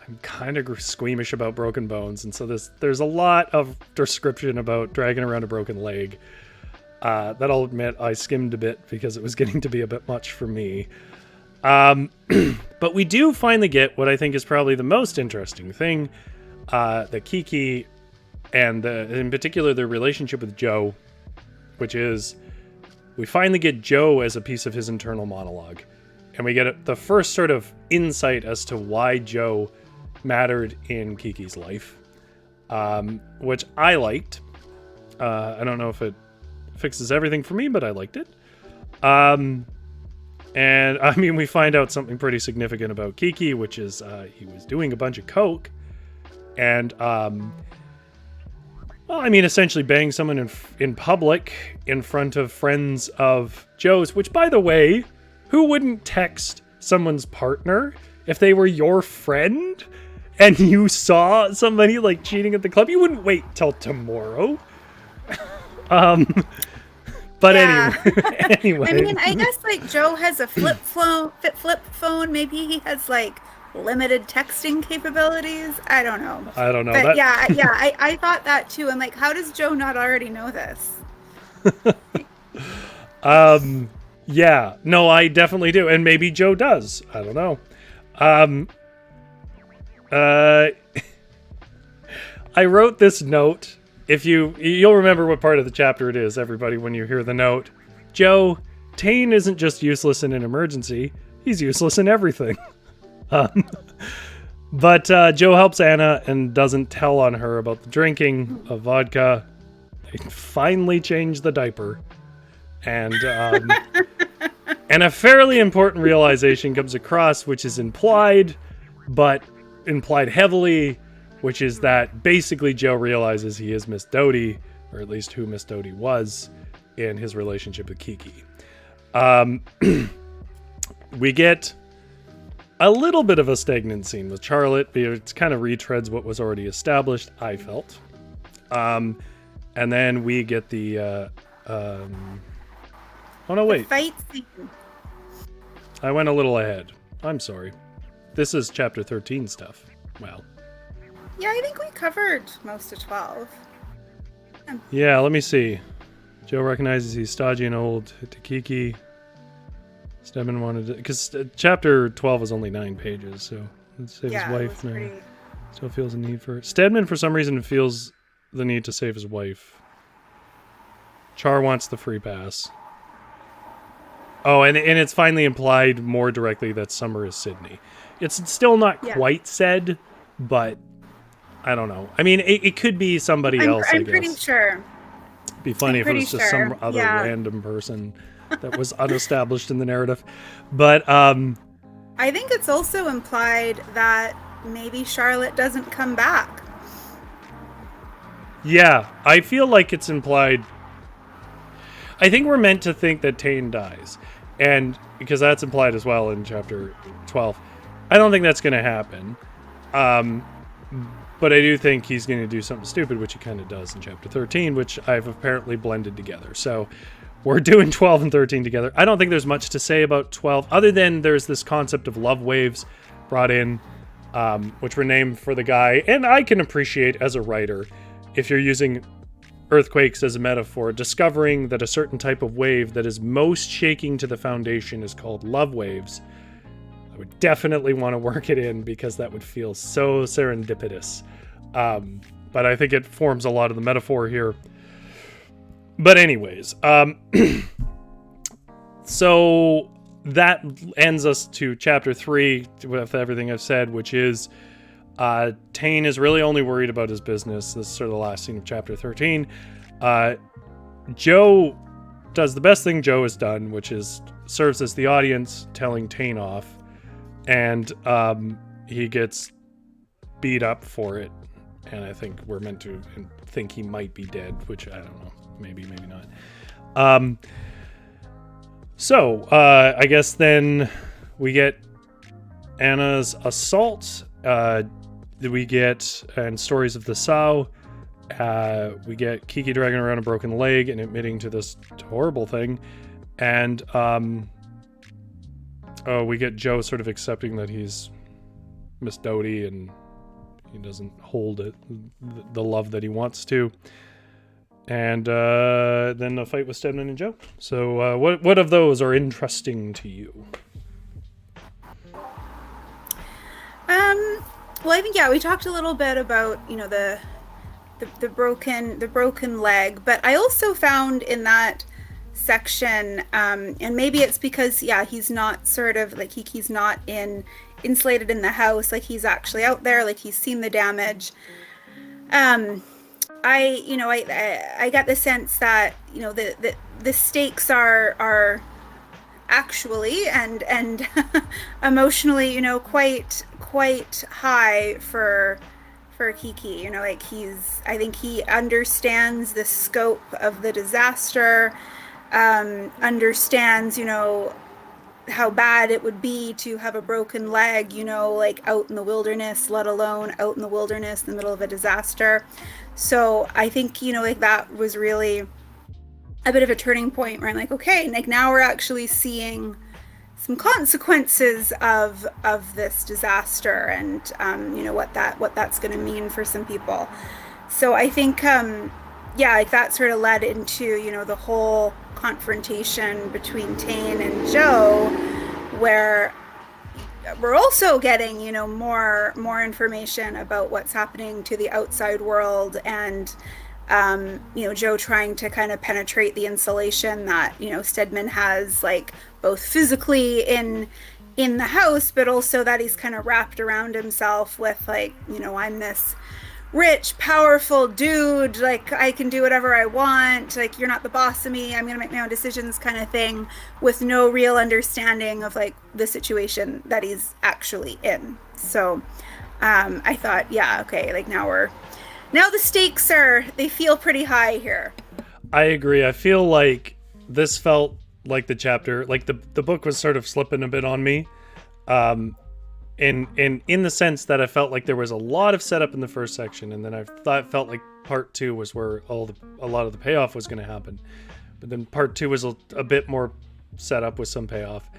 I'm kind of squeamish about broken bones. And so there's a lot of description about dragging around a broken leg. That I'll admit I skimmed a bit because it was getting to be a bit much for me. But we do finally get what I think is probably the most interesting thing, that Kiki and in particular their relationship with Joe, which is we finally get Joe as a piece of his internal monologue. And we get the first sort of insight as to why Joe mattered in Kiki's life, which I liked. I don't know if it fixes everything for me, but I liked it. And I mean, we find out something pretty significant about Kiki, which is he was doing a bunch of coke and essentially banging someone in public in front of friends of Joe's, which, by the way, who wouldn't text someone's partner if they were your friend and you saw somebody cheating at the club? You wouldn't wait till tomorrow. But yeah. anyway. I mean, I guess Joe has a flip phone. Maybe he has limited texting capabilities. I don't know. But I thought that too. I'm how does Joe not already know this? Yeah. No, I definitely do. And maybe Joe does. I don't know. I wrote this note. If you'll remember what part of the chapter it is, everybody, when you hear the note. Joe, Tayne isn't just useless in an emergency. He's useless in everything. But Joe helps Anna and doesn't tell on her about the drinking of vodka. They finally change the diaper. And and a fairly important realization comes across, which is implied, but implied heavily, which is that basically Joe realizes he is Miss Doty, or at least who Miss Doty was in his relationship with Kiki. We get a little bit of a stagnant scene with Charlotte, but it kind of retreads what was already established, I felt. And then we get the... oh no, wait. The fight scene. I went a little ahead. I'm sorry. This is chapter 13 stuff. Wow. Yeah, I think we covered most of 12. Yeah, let me see. Joe recognizes he's stodgy and old to Kiki. Stedman wanted to... Because chapter 12 is only 9 pages, so let's save his wife now. Pretty... Still feels a need for... Stedman, for some reason, feels the need to save his wife. Char wants the free pass. Oh, and it's finally implied more directly that Summer is Sydney. It's still not quite said, but... I don't know. I mean, it could be somebody else, I guess. I'm pretty sure. It'd be funny if it was just some other random person that was unestablished in the narrative. But, I think it's also implied that maybe Charlotte doesn't come back. Yeah, I feel like it's implied. I think we're meant to think that Tayne dies. And because that's implied as well in chapter 12. I don't think that's going to happen. But I do think he's going to do something stupid, which he kind of does in chapter 13, which I've apparently blended together. So we're doing 12 and 13 together. I don't think there's much to say about 12, other than there's this concept of love waves brought in, which were named for the guy. And I can appreciate, as a writer, if you're using earthquakes as a metaphor, discovering that a certain type of wave that is most shaking to the foundation is called love waves. I would definitely want to work it in because that would feel so serendipitous. But I think it forms a lot of the metaphor here. But anyways, So that ends us to chapter 3 with everything I've said, which is Tayne is really only worried about his business. This is sort of the last scene of chapter 13. Joe does the best thing Joe has done, which is serves as the audience telling Tayne off, and he gets beat up for it. And I think we're meant to think he might be dead, which I don't know. Maybe not. So I guess then we get Anna's assault. We get and stories of the sow. We get Kiki dragging around a broken leg and admitting to this horrible thing. And we get Joe sort of accepting that he's Miss Doty and he doesn't hold it, the love that he wants to. And then a fight with Stedman and Joe. So what of those are interesting to you? Well, I think, we talked a little bit about, the broken leg, but I also found in that section, and maybe it's because, he's not sort of like he's not insulated in the house, like he's actually out there, like he's seen the damage. I got the sense that, the stakes are actually and emotionally, quite high for Kiki. I think he understands the scope of the disaster, understands, how bad it would be to have a broken leg, out in the wilderness, let alone out in the wilderness in the middle of a disaster. So I think, that was really a bit of a turning point where I'm like, okay, now we're actually seeing some consequences of this disaster and, what that's going to mean for some people. So I think, that sort of led into, the whole confrontation between Tayne and Joe, where we're also getting, more information about what's happening to the outside world and, Joe trying to kind of penetrate the insulation that, Stedman has, like, both physically in the house, but also that he's kind of wrapped around himself with, like, I'm this rich, powerful dude, like, I can do whatever I want, like, you're not the boss of me, I'm gonna make my own decisions kind of thing, with no real understanding of, like, the situation that he's actually in. So I thought, okay, like, now the stakes they feel pretty high here. I agree. I feel like this felt like the chapter, like the book was sort of slipping a bit on me. In the sense that I felt like there was a lot of setup in the first section, and then I felt like part 2 was where a lot of the payoff was going to happen. But then part 2 was a bit more setup with some payoff.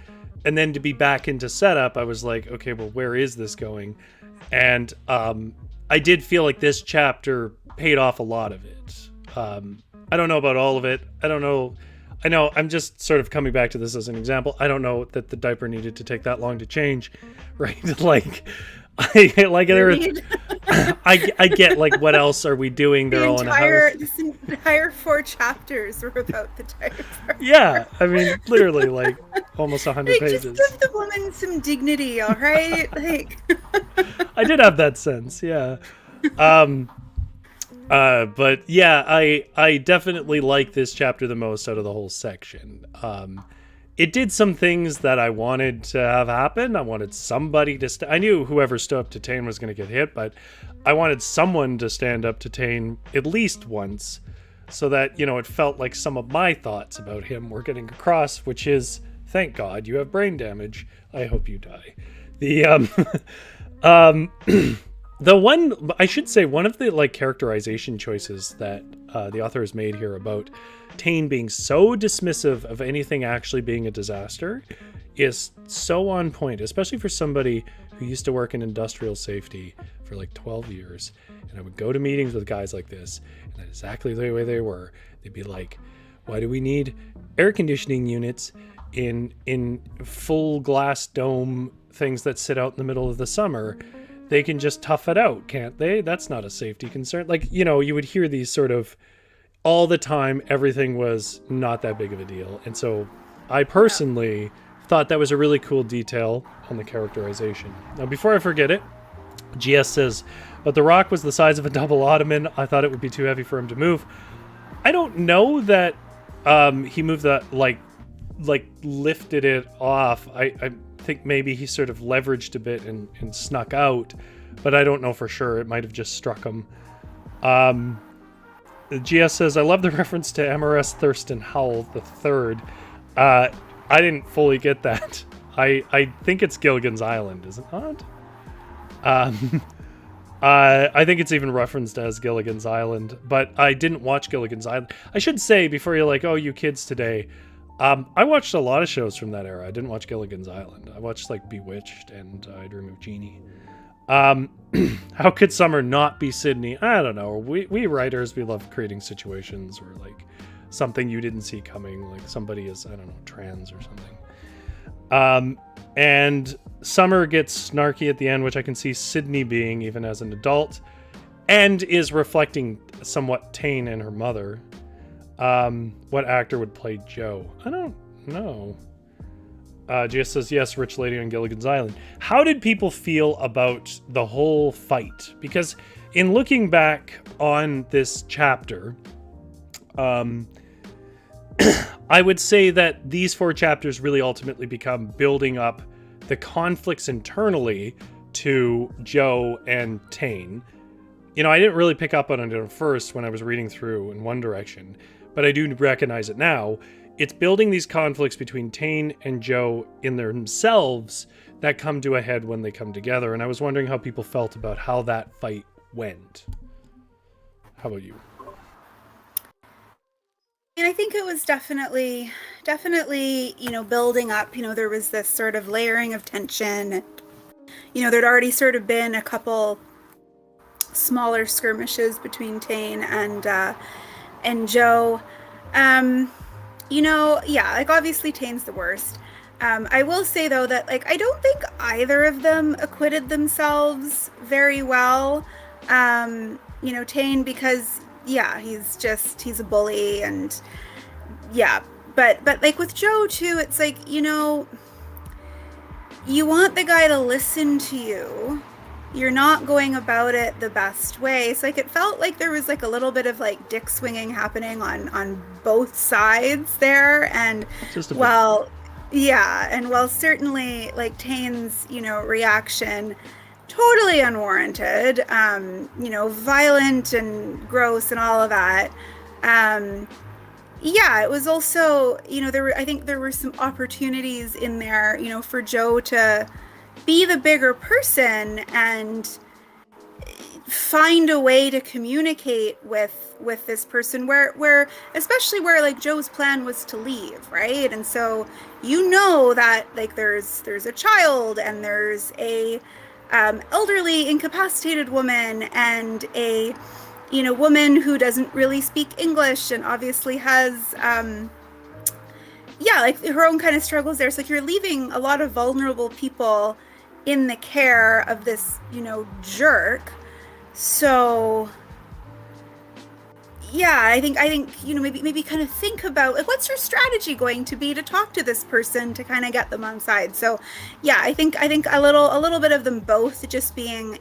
And then to be back into setup, I was like, okay, well, where is this going? And I did feel like this chapter paid off a lot of it. I don't know about all of it. I know I'm just sort of coming back to this as an example. I don't know that the diaper needed to take that long to change, right? Like, I get, like, what else are we doing? They're all in a house. This entire 4 chapters were about the diaper. Yeah, I mean, literally, like, almost 100 pages. Just give the woman some dignity, all right? Like, I did have that sense, yeah. But yeah, I definitely like this chapter the most out of the whole section. It did some things that I wanted to have happen. I wanted somebody to I knew whoever stood up to Tayne was going to get hit, but I wanted someone to stand up to Tayne at least once, so that, it felt like some of my thoughts about him were getting across, which is, thank God you have brain damage. I hope you die. One of the, like, characterization choices that the author has made here about Tayne being so dismissive of anything actually being a disaster is so on point, especially for somebody who used to work in industrial safety for like 12 years. And I would go to meetings with guys like this, and that's exactly the way they were. They'd be like, why do we need air conditioning units in full glass dome things that sit out in the middle of the summer? They can just tough it out, can't they? That's not a safety concern. Like, you would hear these sort of all the time. Everything was not that big of a deal. And so I personally thought that was a really cool detail on the characterization. Now, before I forget it, GS says, but the rock was the size of a double ottoman. I thought it would be too heavy for him to move. I don't know that he moved that, like lifted it off. I think maybe he sort of leveraged a bit and snuck out, but I don't know for sure. It might have just struck him. GS says, I love the reference to MRS Thurston Howell III. I didn't fully get that. I think it's Gilligan's Island, is it not? I think it's even referenced as Gilligan's Island, but I didn't watch Gilligan's Island. I should say, before you're like, oh, you kids today, I watched a lot of shows from that era. I didn't watch Gilligan's Island. I watched like Bewitched and I Dream of Jeannie. How could summer not be Sydney? I don't know. We writers, we love creating situations where like something you didn't see coming, like somebody is, I don't know, trans or something. And Summer gets snarky at the end, which I can see Sydney being even as an adult, and is reflecting somewhat Tayne and her mother. What actor would play Joe? I don't know. GS says, yes, Rich Lady on Gilligan's Island. How did people feel about the whole fight? Because in looking back on this chapter, I would say that these 4 chapters really ultimately become building up the conflicts internally to Joe and Tayne. You know, I didn't really pick up on it at first when I was reading through in one direction, but I do recognize it now. It's building these conflicts between Tayne and Joe in themselves that come to a head when they come together. And I was wondering how people felt about how that fight went. How about you? And I think it was definitely, building up. There was this sort of layering of tension. There'd already sort of been a couple smaller skirmishes between Tayne and Joe. Obviously Tayne's the worst. I will say though that I don't think either of them acquitted themselves very well. Tayne, because he's a bully, and but with Joe too, it's you want the guy to listen to you. You're not going about it the best way. So it felt like there was a little bit of dick swinging happening on both sides there. And while certainly Tayne's, reaction, totally unwarranted, violent and gross and all of that. It was also, I think there were some opportunities in there, for Joe to be the bigger person and find a way to communicate with this person where especially where Joe's plan was to leave, right? And so that there's a child and there's a elderly incapacitated woman and a woman who doesn't really speak English and obviously has her own kind of struggles there. So you're leaving a lot of vulnerable people in the care of this, jerk. So, I think, maybe kind of think about what's your strategy going to be to talk to this person to kind of get them on side. So, I think a little bit of them both just being,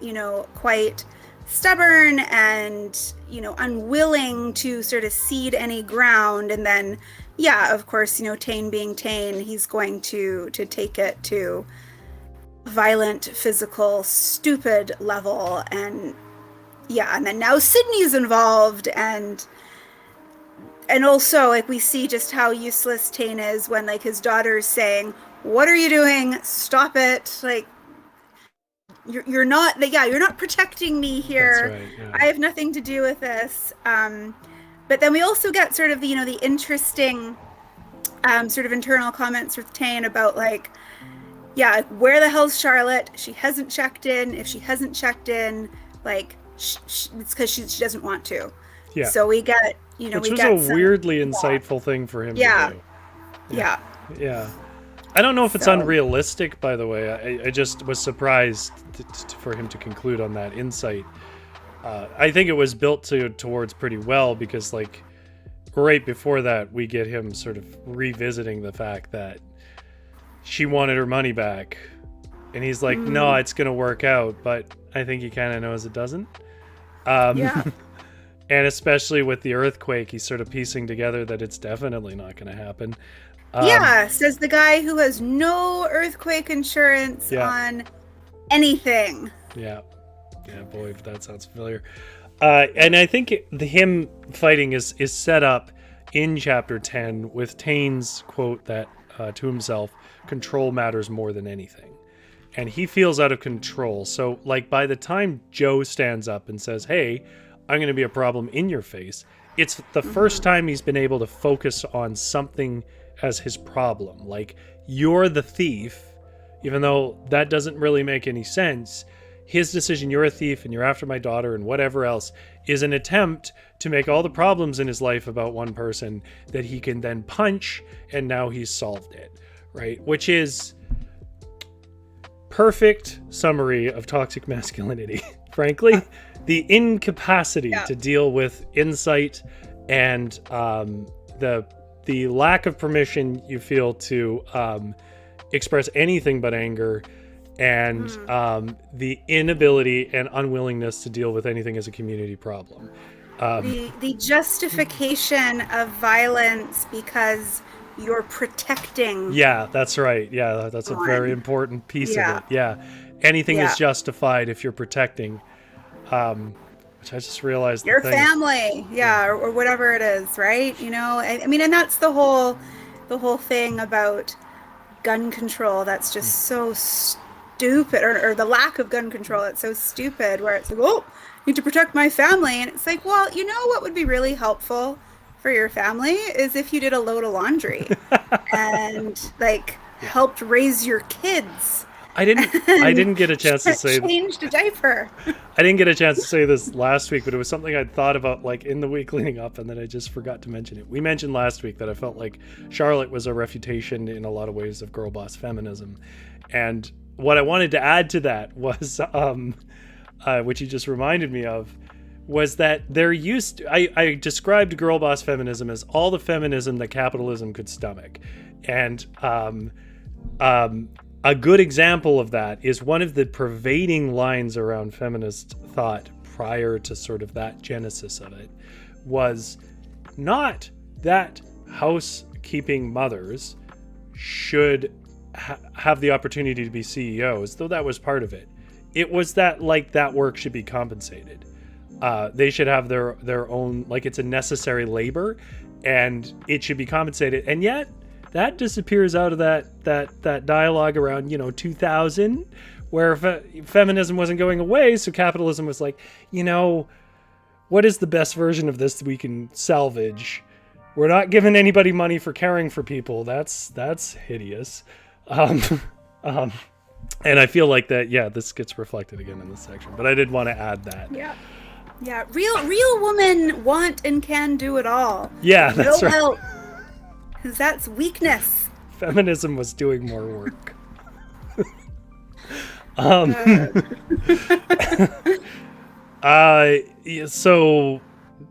quite stubborn and, unwilling to sort of cede any ground. And then, of course, Tayne being Tayne, he's going to take it to violent, physical, stupid level. And then now Sydney's involved, and also we see just how useless Tayne is when his daughter's saying, what are you doing? Stop it. You're not protecting me here. That's right, yeah. I have nothing to do with this. But then we also get sort of the interesting sort of internal comments with Tayne about where the hell's Charlotte? She hasn't checked in. If she hasn't checked in, it's because she doesn't want to. Yeah. So we get, which was a weirdly insightful thing for him to do. Yeah. I don't know if it's unrealistic, by the way. I just was surprised for him to conclude on that insight. I think it was built towards pretty well because, right before that, we get him sort of revisiting the fact that she wanted her money back. And he's like, no, it's going to work out. But I think he kind of knows it doesn't. Yeah. And especially with the earthquake, he's sort of piecing together that it's definitely not going to happen. Yeah, says the guy who has no earthquake insurance on anything. Yeah. Yeah, boy, if that sounds familiar. And I think him fighting is set up in chapter 10 with Tayne's quote that to himself, control matters more than anything. And he feels out of control. So, like, by the time Joe stands up and says, hey, I'm going to be a problem in your face, it's the first time he's been able to focus on something as his problem. Like, you're the thief, even though that doesn't really make any sense. His decision, you're a thief and you're after my daughter and whatever else, is an attempt to make all the problems in his life about one person that he can then punch, and now he's solved it, right? Which is perfect summary of toxic masculinity, frankly. The incapacity to deal with insight and the lack of permission you feel to express anything but anger, and the inability and unwillingness to deal with anything as a community problem. The justification of violence because you're protecting. Yeah, that's right. Yeah, that's a very important piece of it. Yeah. Anything is justified if you're protecting. Which I just realized. Your family. Or whatever it is, right? You know, I mean, and that's the whole thing about gun control. That's just so stupid, or the lack of gun control. It's so stupid where it's like, oh, I need to protect my family. And it's like, well, you know what would be really helpful for your family is if you did a load of laundry and like helped raise your kids. I didn't get a chance to say changed a diaper. I didn't get a chance to say this last week, but it was something I'd thought about like in the week leading up, and then I just forgot to mention it. We mentioned last week that I felt like Charlotte was a refutation in a lot of ways of girl boss feminism, and what I wanted to add to that was, which you just reminded me of, was that there used to, I described girl boss feminism as all the feminism that capitalism could stomach, and a good example of that is one of the pervading lines around feminist thought prior to sort of that genesis of it was not that housekeeping mothers should have the opportunity to be CEOs, though that was part of it. It was that like that work should be compensated. They should have their own, like it's a necessary labor and it should be compensated. And yet that disappears out of that dialogue around, 2000, where feminism wasn't going away. So capitalism was like, what is the best version of this that we can salvage? We're not giving anybody money for caring for people. That's hideous. And I feel like that, this gets reflected again in this section, but I did want to add that. Yeah. Real women want and can do it all. Yeah, that's right. Help. Because that's weakness. Feminism was doing more work. So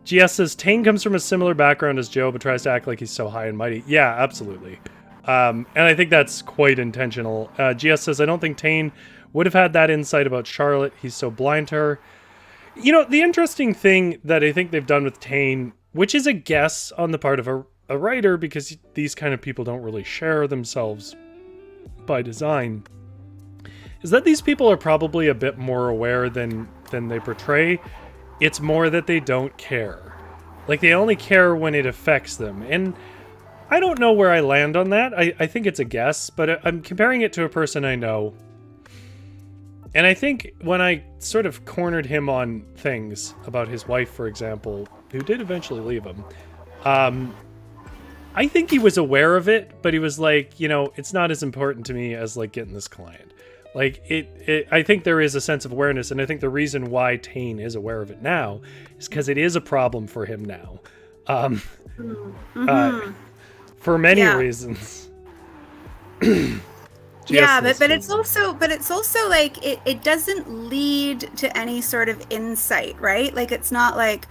GS says Tayne comes from a similar background as Joe, but tries to act like he's so high and mighty. Yeah, absolutely. And I think that's quite intentional. GS says, I don't think Tayne would have had that insight about Charlotte. He's so blind to her. The interesting thing that I think they've done with Tayne, which is a guess on the part of a writer, because these kind of people don't really share themselves by design, is that these people are probably a bit more aware than they portray. It's more that they don't care. Like, they only care when it affects them. And I don't know where I land on that. I think it's a guess, but I'm comparing it to a person I know. And I think when I sort of cornered him on things about his wife, for example, who did eventually leave him, I think he was aware of it, but he was like, it's not as important to me as like getting this client. Like I think there is a sense of awareness, and I think the reason why Tayne is aware of it now is because it is a problem for him now, for many reasons. But it's also like it doesn't lead to any sort of insight, right? Like, it's not like,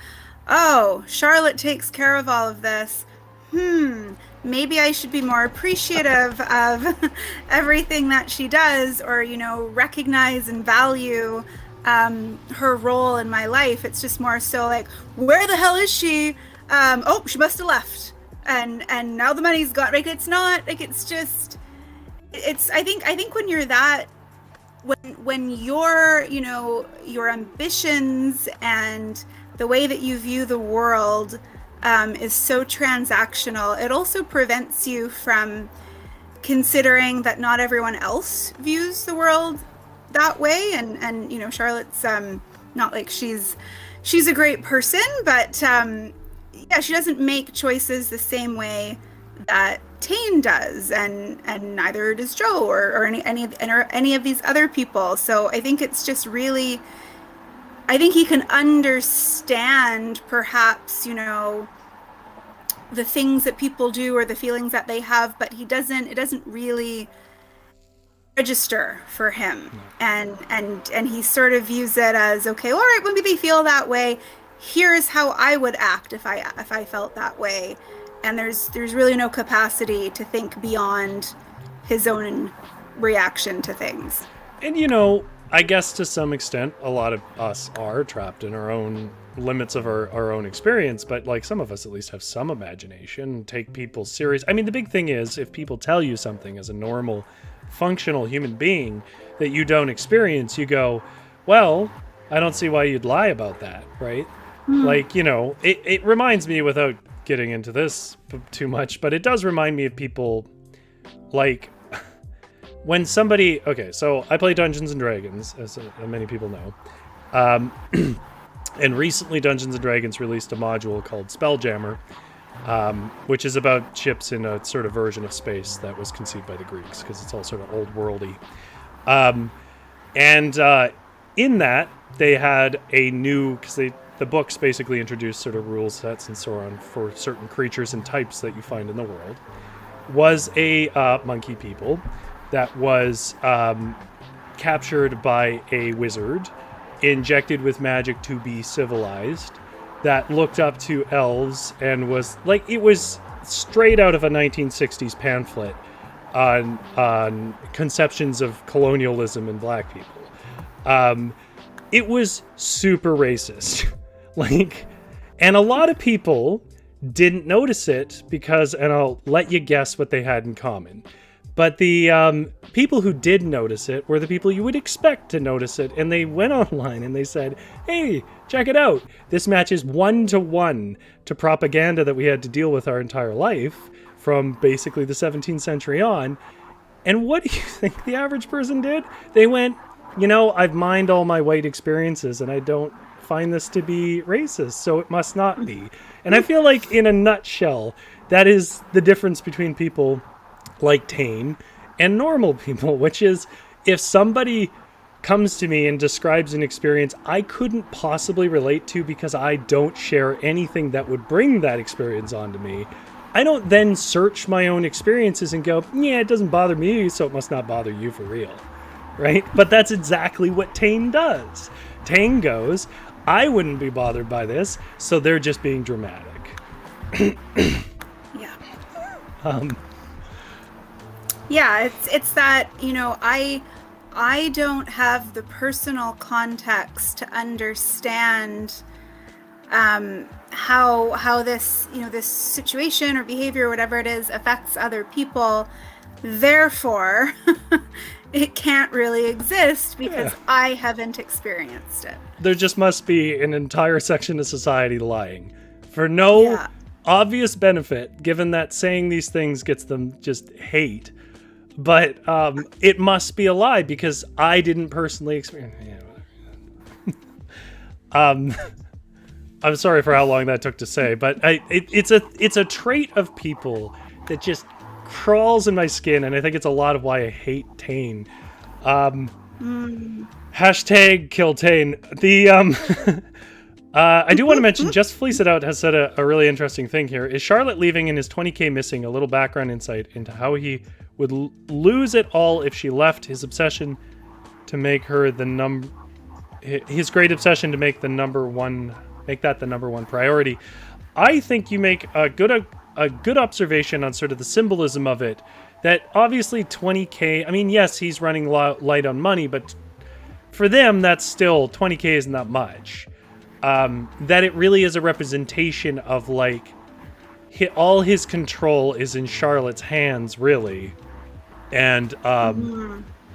oh, Charlotte takes care of all of this. Maybe I should be more appreciative of everything that she does, or, recognize and value her role in my life. It's just more so like, where the hell is she? Oh, she must have left. And now the money's gone. Like, it's not like, it's just, I think when you're that, when your ambitions and the way that you view the world is so transactional, it also prevents you from considering that not everyone else views the world that way. And Charlotte's not like she's a great person, but yeah, she doesn't make choices the same way that Tayne does, and neither does Joe or any of these other people. So I think it's just really, I think he can understand perhaps, the things that people do or the feelings that they have, but it doesn't really register for him. And he sort of views it as, okay, all right, maybe they feel that way. Here's how I would act if I felt that way. And there's really no capacity to think beyond his own reaction to things. And I guess to some extent, a lot of us are trapped in our own limits of our own experience, but like some of us at least have some imagination, take people serious. I mean, the big thing is if people tell you something as a normal, functional human being that you don't experience, you go, well, I don't see why you'd lie about that, right? Like, it reminds me, without getting into this too much, but it does remind me of people like when somebody, okay, so I play Dungeons and Dragons, as many people know. And recently Dungeons and Dragons released a module called Spelljammer, which is about ships in a sort of version of space that was conceived by the Greeks, because it's all sort of old worldy. And in that, they had a new, because the books basically introduced sort of rule sets and so on for certain creatures and types that you find in the world, was a monkey people that was captured by a wizard, injected with magic to be civilized, that looked up to elves and was like, it was straight out of a 1960s pamphlet on conceptions of colonialism and black people. It was super racist. And a lot of people didn't notice it because, and I'll let you guess what they had in common. But the people who did notice it were the people you would expect to notice it. And they went online and they said, hey, check it out. This matches 1-to-1 to propaganda that we had to deal with our entire life from basically the 17th century on. And what do you think the average person did? They went, I've mined all my white experiences and I don't find this to be racist, so it must not be. And I feel like, in a nutshell, that is the difference between people like Tayne and normal people, which is, if somebody comes to me and describes an experience I couldn't possibly relate to because I don't share anything that would bring that experience onto me, I don't then search my own experiences and go, yeah, it doesn't bother me, so it must not bother you for real, right? But that's exactly what Tayne does. Tayne goes, I wouldn't be bothered by this, so they're just being dramatic. Yeah. Yeah, it's that, I don't have the personal context to understand how this, this situation or behavior or whatever it is affects other people. Therefore, it can't really exist because I haven't experienced it. There just must be an entire section of society lying for no obvious benefit, given that saying these things gets them just hate. But it must be a lie because I didn't personally experience. I'm sorry for how long that took to say, but it's a trait of people that just crawls in my skin, and I think it's a lot of why I hate Tayne. Hashtag kill Tayne. I do want to mention, Just Fleece It Out has said a really interesting thing here. Is Charlotte leaving and his 20K missing? A little background insight into how he would lose it all if she left. His obsession to make her his great obsession to make the number one make that the number one priority. I think you make a good observation on sort of the symbolism of it, that obviously 20K, I mean, yes, he's running light on money, but for them, that's still, 20K isn't that much. That it really is a representation of, like, all his control is in Charlotte's hands, really. And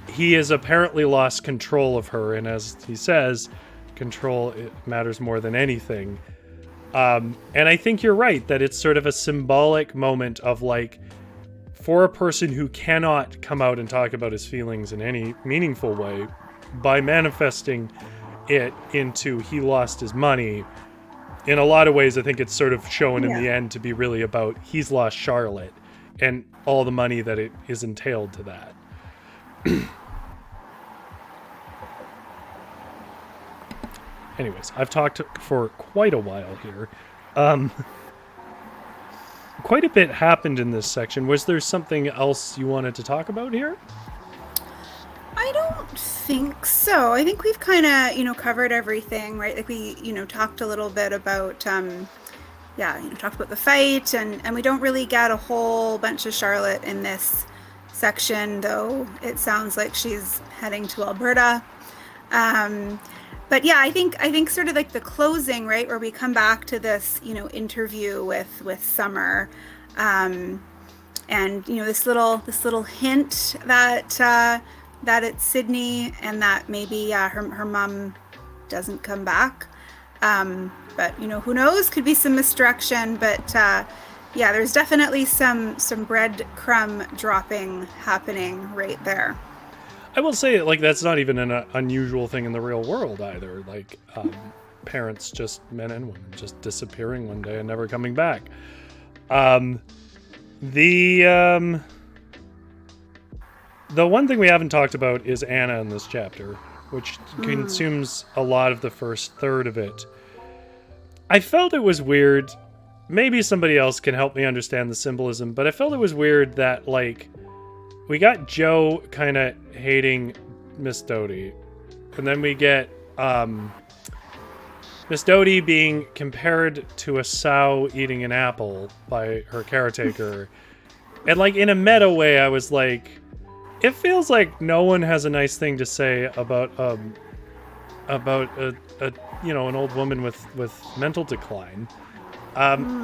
he has apparently lost control of her, and as he says, control matters more than anything. And I think you're right, that it's sort of a symbolic moment of, like, for a person who cannot come out and talk about his feelings in any meaningful way, by manifesting it into he lost his money, in a lot of ways I think it's sort of shown in the end to be really about he's lost Charlotte and all the money that it is entailed to that. Anyways, I've talked for quite a while here. Quite a bit happened in this section. Was there something else you wanted to talk about here? I don't think so. I think we've kind of, covered everything, right? Like we, talked a little bit about, talked about the fight, and we don't really get a whole bunch of Charlotte in this section, though it sounds like she's heading to Alberta. But yeah, I think sort of like the closing, right, where we come back to this, interview with Summer, and this little hint that it's Sydney, and that maybe her mom doesn't come back. But who knows? Could be some misdirection. But there's definitely some breadcrumb dropping happening right there. I will say, like, that's not even an unusual thing in the real world either. Like, parents, just men and women, just disappearing one day and never coming back. The one thing we haven't talked about is Anna in this chapter, which consumes a lot of the first third of it. I felt it was weird. Maybe somebody else can help me understand the symbolism, but I felt it was weird that, like, we got Joe kind of hating Miss Doty, and then we get Miss Doty being compared to a sow eating an apple by her caretaker. And, like, in a meta way, I was like, it feels like no one has a nice thing to say about an old woman with mental decline.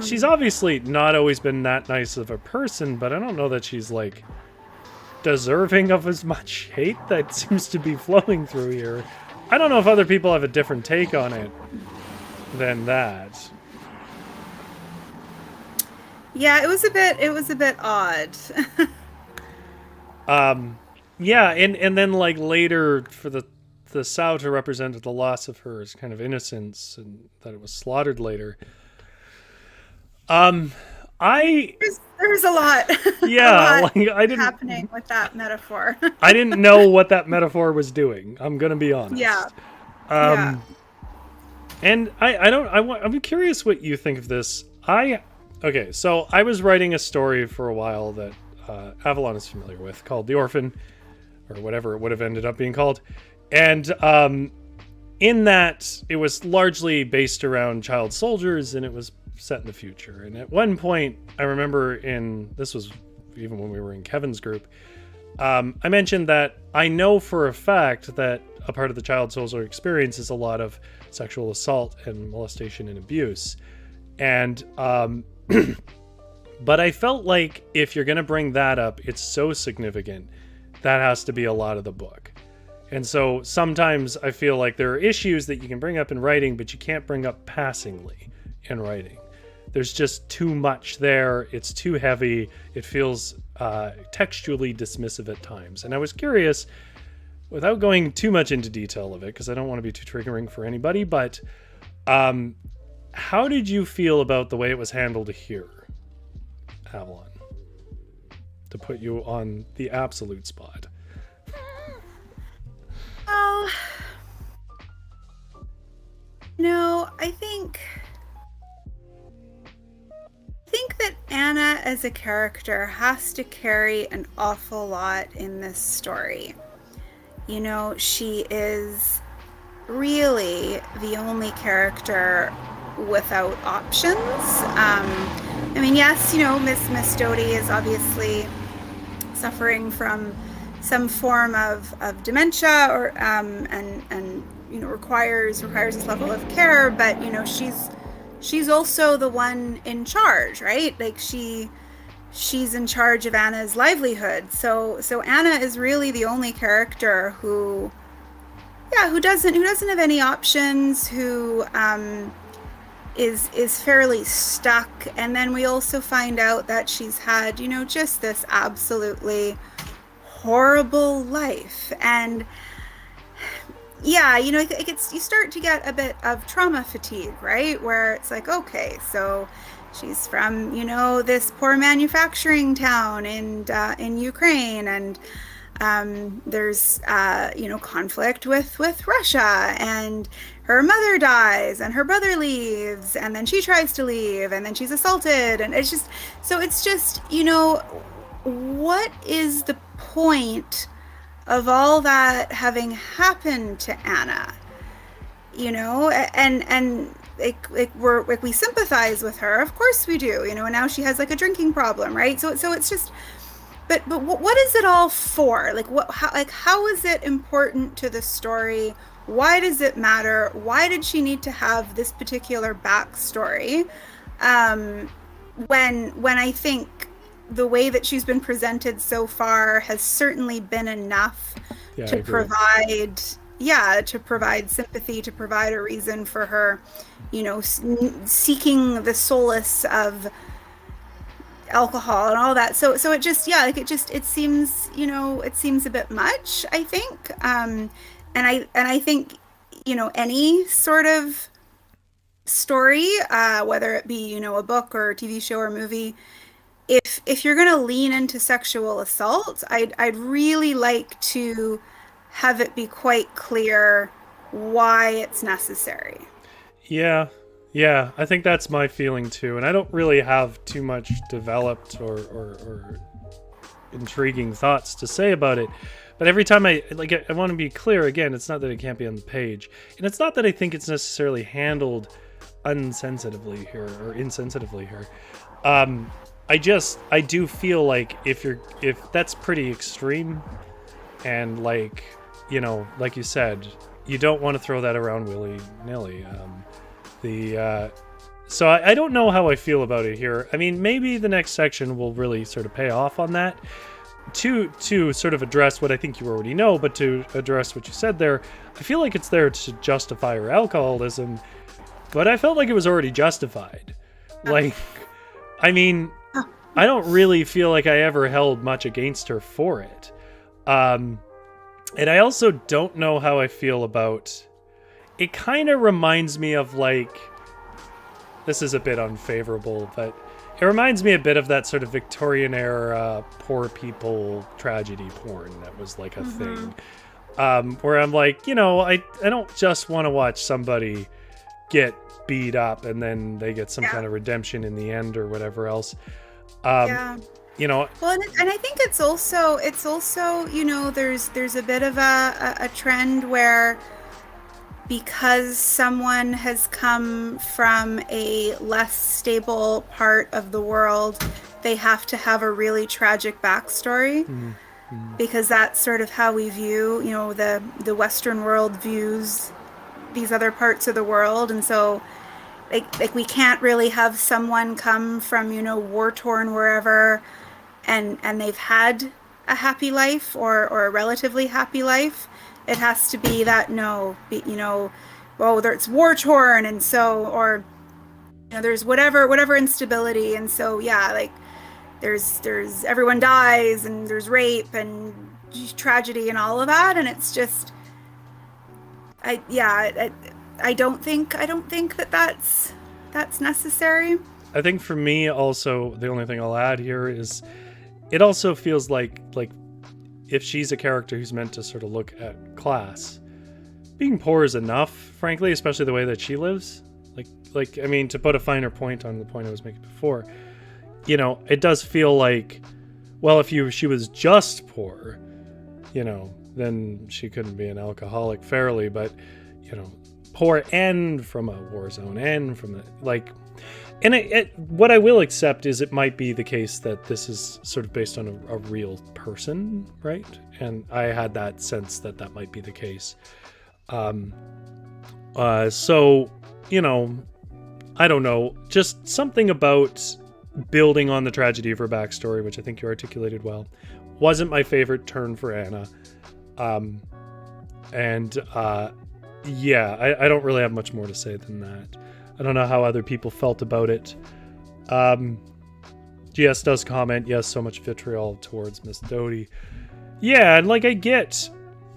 She's obviously not always been that nice of a person, but I don't know that she's, like, deserving of as much hate that seems to be flowing through here. I don't know if other people have a different take on it than that. Yeah, it was a bit odd. Yeah, and then, like, later for the sow to represent the loss of her kind of innocence, and that it was slaughtered later. There's a lot. Yeah, a lot like, I didn't happening with that metaphor. I didn't know what that metaphor was doing. I'm gonna be honest. Yeah. And I'm curious what you think of this. Okay, so I was writing a story for a while that Avalon is familiar with, called The Orphan, or whatever it would have ended up being called. And in that, it was largely based around child soldiers, and it was set in the future. And at one point, I remember this was even when we were in Kevin's group, I mentioned that I know for a fact that a part of the child soldier experience is a lot of sexual assault and molestation and abuse. And but I felt like if you're going to bring that up, it's so significant, that has to be a lot of the book. And so sometimes I feel like there are issues that you can bring up in writing, but you can't bring up passingly in writing. There's just too much there. It's too heavy. It feels textually dismissive at times. And I was curious, without going too much into detail of it, because I don't want to be too triggering for anybody, but how did you feel about the way it was handled here, Avalon? To put you on the absolute spot. Well, no, I think that Anna as a character has to carry an awful lot in this story. You know, she is really the only character without options. I mean, yes, Miss Doty is obviously suffering from some form of dementia, or and requires this level of care, but she's also the one in charge, right? Like she's in charge of Anna's livelihood. So Anna is really the only character who doesn't have any options, who is fairly stuck. And then we also find out that she's had, just this absolutely horrible life. And yeah, you start to get a bit of trauma fatigue, right? Where it's like, okay, so she's from, this poor manufacturing town in Ukraine, and there's conflict with Russia, and her mother dies, and her brother leaves, and then she tries to leave, and then she's assaulted, and it's just what is the point of all that having happened to Anna? And we sympathize with her, of course we do, and now she has like a drinking problem, right? So it's just, but what is it all for? How is it important to the story? Why does it matter? Why did she need to have this particular backstory? When I think the way that she's been presented so far has certainly been enough to provide sympathy, to provide a reason for her, seeking the solace of alcohol and all that. So it just, it seems, it seems a bit much, I think. And I think, any sort of story, whether it be, a book or a TV show or movie, if you're going to lean into sexual assault, I'd really like to have it be quite clear why it's necessary. Yeah, I think that's my feeling too, and I don't really have too much developed or intriguing thoughts to say about it. But every time I want to be clear again, it's not that it can't be on the page, and it's not that I think it's necessarily handled insensitively here. I do feel like if that's pretty extreme, and like you said, you don't want to throw that around willy-nilly. So I don't know how I feel about it here. I mean, maybe the next section will really sort of pay off on that. To sort of address what I think you already know, but to address what you said there, I feel like it's there to justify her alcoholism, but I felt like it was already justified. Like, I mean, I don't really feel like I ever held much against her for it. And I also don't know how I feel about... It kind of reminds me of, like... This is a bit unfavorable, but it reminds me a bit of that sort of Victorian-era poor people tragedy porn that was, like, a thing. Where I'm like, I don't just want to watch somebody get beat up and then they get some kind of redemption in the end or whatever else. Well, and I think it's also there's a bit of a trend where, because someone has come from a less stable part of the world, they have to have a really tragic backstory, because that's sort of how we view, the Western world views these other parts of the world. And so like we can't really have someone come from, war-torn wherever, and they've had a happy life or a relatively happy life. It has to be that, it's war-torn, and so, or, there's whatever instability, and so, there's everyone dies, and there's rape and tragedy and all of that, and it's just, I don't think that that's necessary. I think for me also, the only thing I'll add here is it also feels like if she's a character who's meant to sort of look at class, being poor is enough, frankly, especially the way that she lives. Like I mean, to put a finer point on the point I was making before, it does feel like, well, if she was just poor, then she couldn't be an alcoholic fairly, but poor and from a war zone and from the, like, and what I will accept is it might be the case that this is sort of based on a real person, right? And I had that sense that that might be the case. So, you know, I don't know, just something about building on the tragedy of her backstory, which I think you articulated well, wasn't my favorite turn for Anna. Yeah, I don't really have much more to say than that. I don't know how other people felt about it. GS does comment, yes, so much vitriol towards Miss Doty. Yeah, and like I get,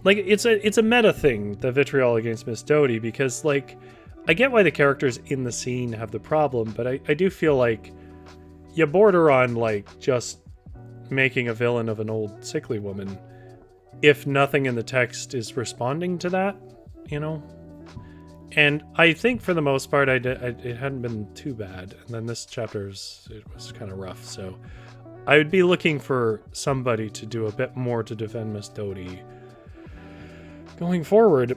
like it's a meta thing, the vitriol against Miss Doty, because like I get why the characters in the scene have the problem, but I do feel like you border on like just making a villain of an old sickly woman if nothing in the text is responding to that, you know? And I think for the most part, it hadn't been too bad. And then this chapter, it was kind of rough. So I would be looking for somebody to do a bit more to defend Miss Doty going forward.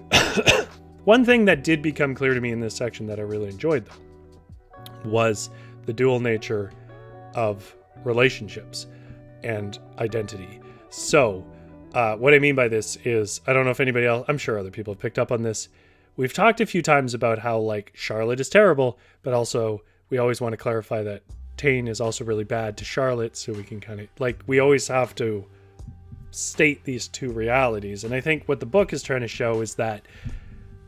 One thing that did become clear to me in this section that I really enjoyed, though, was the dual nature of relationships and identity. So what I mean by this is, I don't know if anybody else, I'm sure other people have picked up on this. We've talked a few times about how, like, Charlotte is terrible, but also we always want to clarify that Tayne is also really bad to Charlotte, so we can kind of, like, we always have to state these two realities. And I think what the book is trying to show is that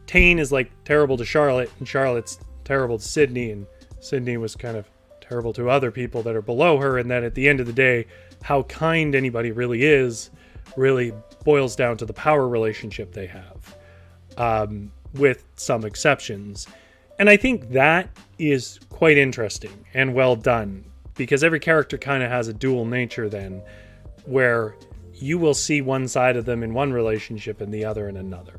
Tayne is, like, terrible to Charlotte, and Charlotte's terrible to Sydney, and Sydney was kind of terrible to other people that are below her, and that at the end of the day, how kind anybody really is really boils down to the power relationship they have. With some exceptions. And I think that is quite interesting and well done, because every character kind of has a dual nature then, where you will see one side of them in one relationship and the other in another.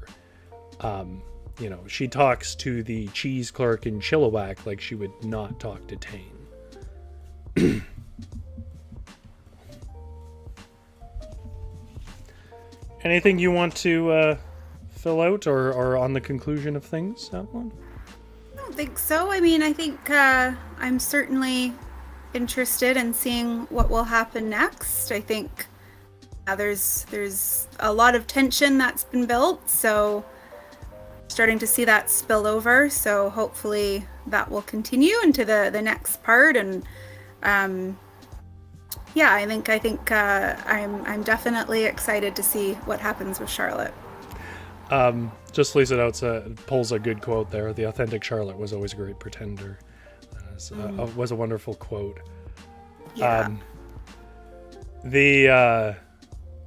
You know, she talks to the cheese clerk in Chilliwack like she would not talk to Tayne. Anything you want to fill out or on the conclusion of things, Avalon? I don't think so. I mean, I think I'm certainly interested in seeing what will happen next. I think there's a lot of tension that's been built, so starting to see that spill over. So hopefully that will continue into the next part. And yeah, I think I'm definitely excited to see what happens with Charlotte. Just Lisa Notes pulls a good quote there. The authentic Charlotte was always a great pretender. Was a wonderful quote. Yeah.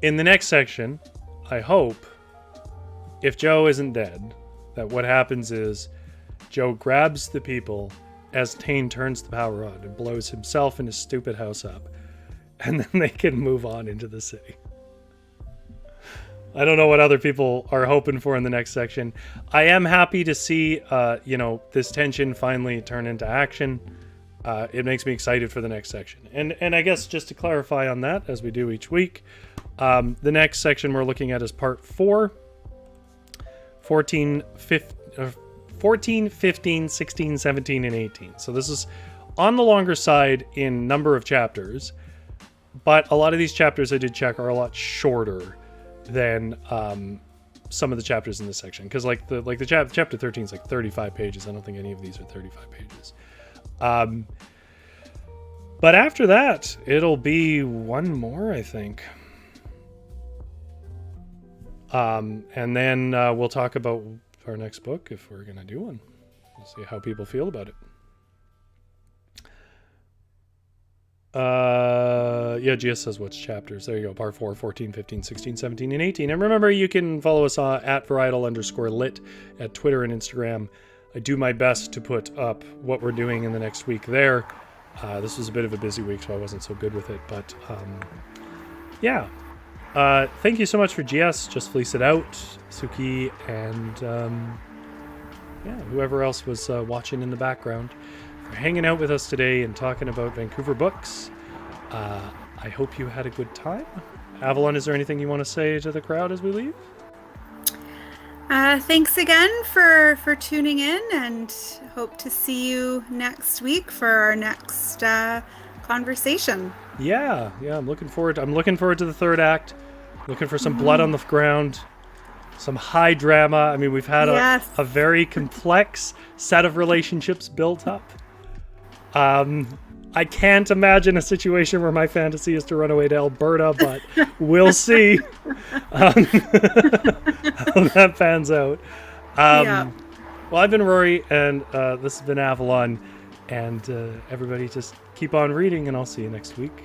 In the next section, I hope, if Joe isn't dead, that what happens is Joe grabs the people as Tayne turns the power on and blows himself and his stupid house up, and then they can move on into the city. I don't know what other people are hoping for in the next section. I am happy to see, this tension finally turn into action. It makes me excited for the next section. And I guess just to clarify on that, as we do each week, the next section we're looking at is part 4, 14, 15, 16, 17, and 18. So this is on the longer side in number of chapters, but a lot of these chapters I did check are a lot shorter than some of the chapters in this section, because chapter 13 is like 35 pages. I don't think any of these are 35 pages. But after that, it'll be one more, I think. And then we'll talk about our next book if we're gonna do one. We'll see how people feel about it. GS says what's chapters. There you go. Part 4, 14, 15, 16, 17, and 18. And remember, you can follow us at varietal_lit at Twitter and Instagram. I do my best to put up what we're doing in the next week there. This was a bit of a busy week, so I wasn't so good with it. But yeah. Thank you so much for GS. Just fleece it out, Suki, and whoever else was watching in the background, for hanging out with us today and talking about Vancouver books. I hope you had a good time. Avalon, is there anything you want to say to the crowd as we leave? Thanks again for tuning in, and hope to see you next week for our next conversation. Yeah, I'm looking forward to the third act. Looking for some blood on the ground, some high drama. I mean, we've had a very complex set of relationships built up. I can't imagine a situation where my fantasy is to run away to Alberta, but we'll see how that pans out. Well, I've been Rory, and this has been Avalon, and everybody just keep on reading, and I'll see you next week.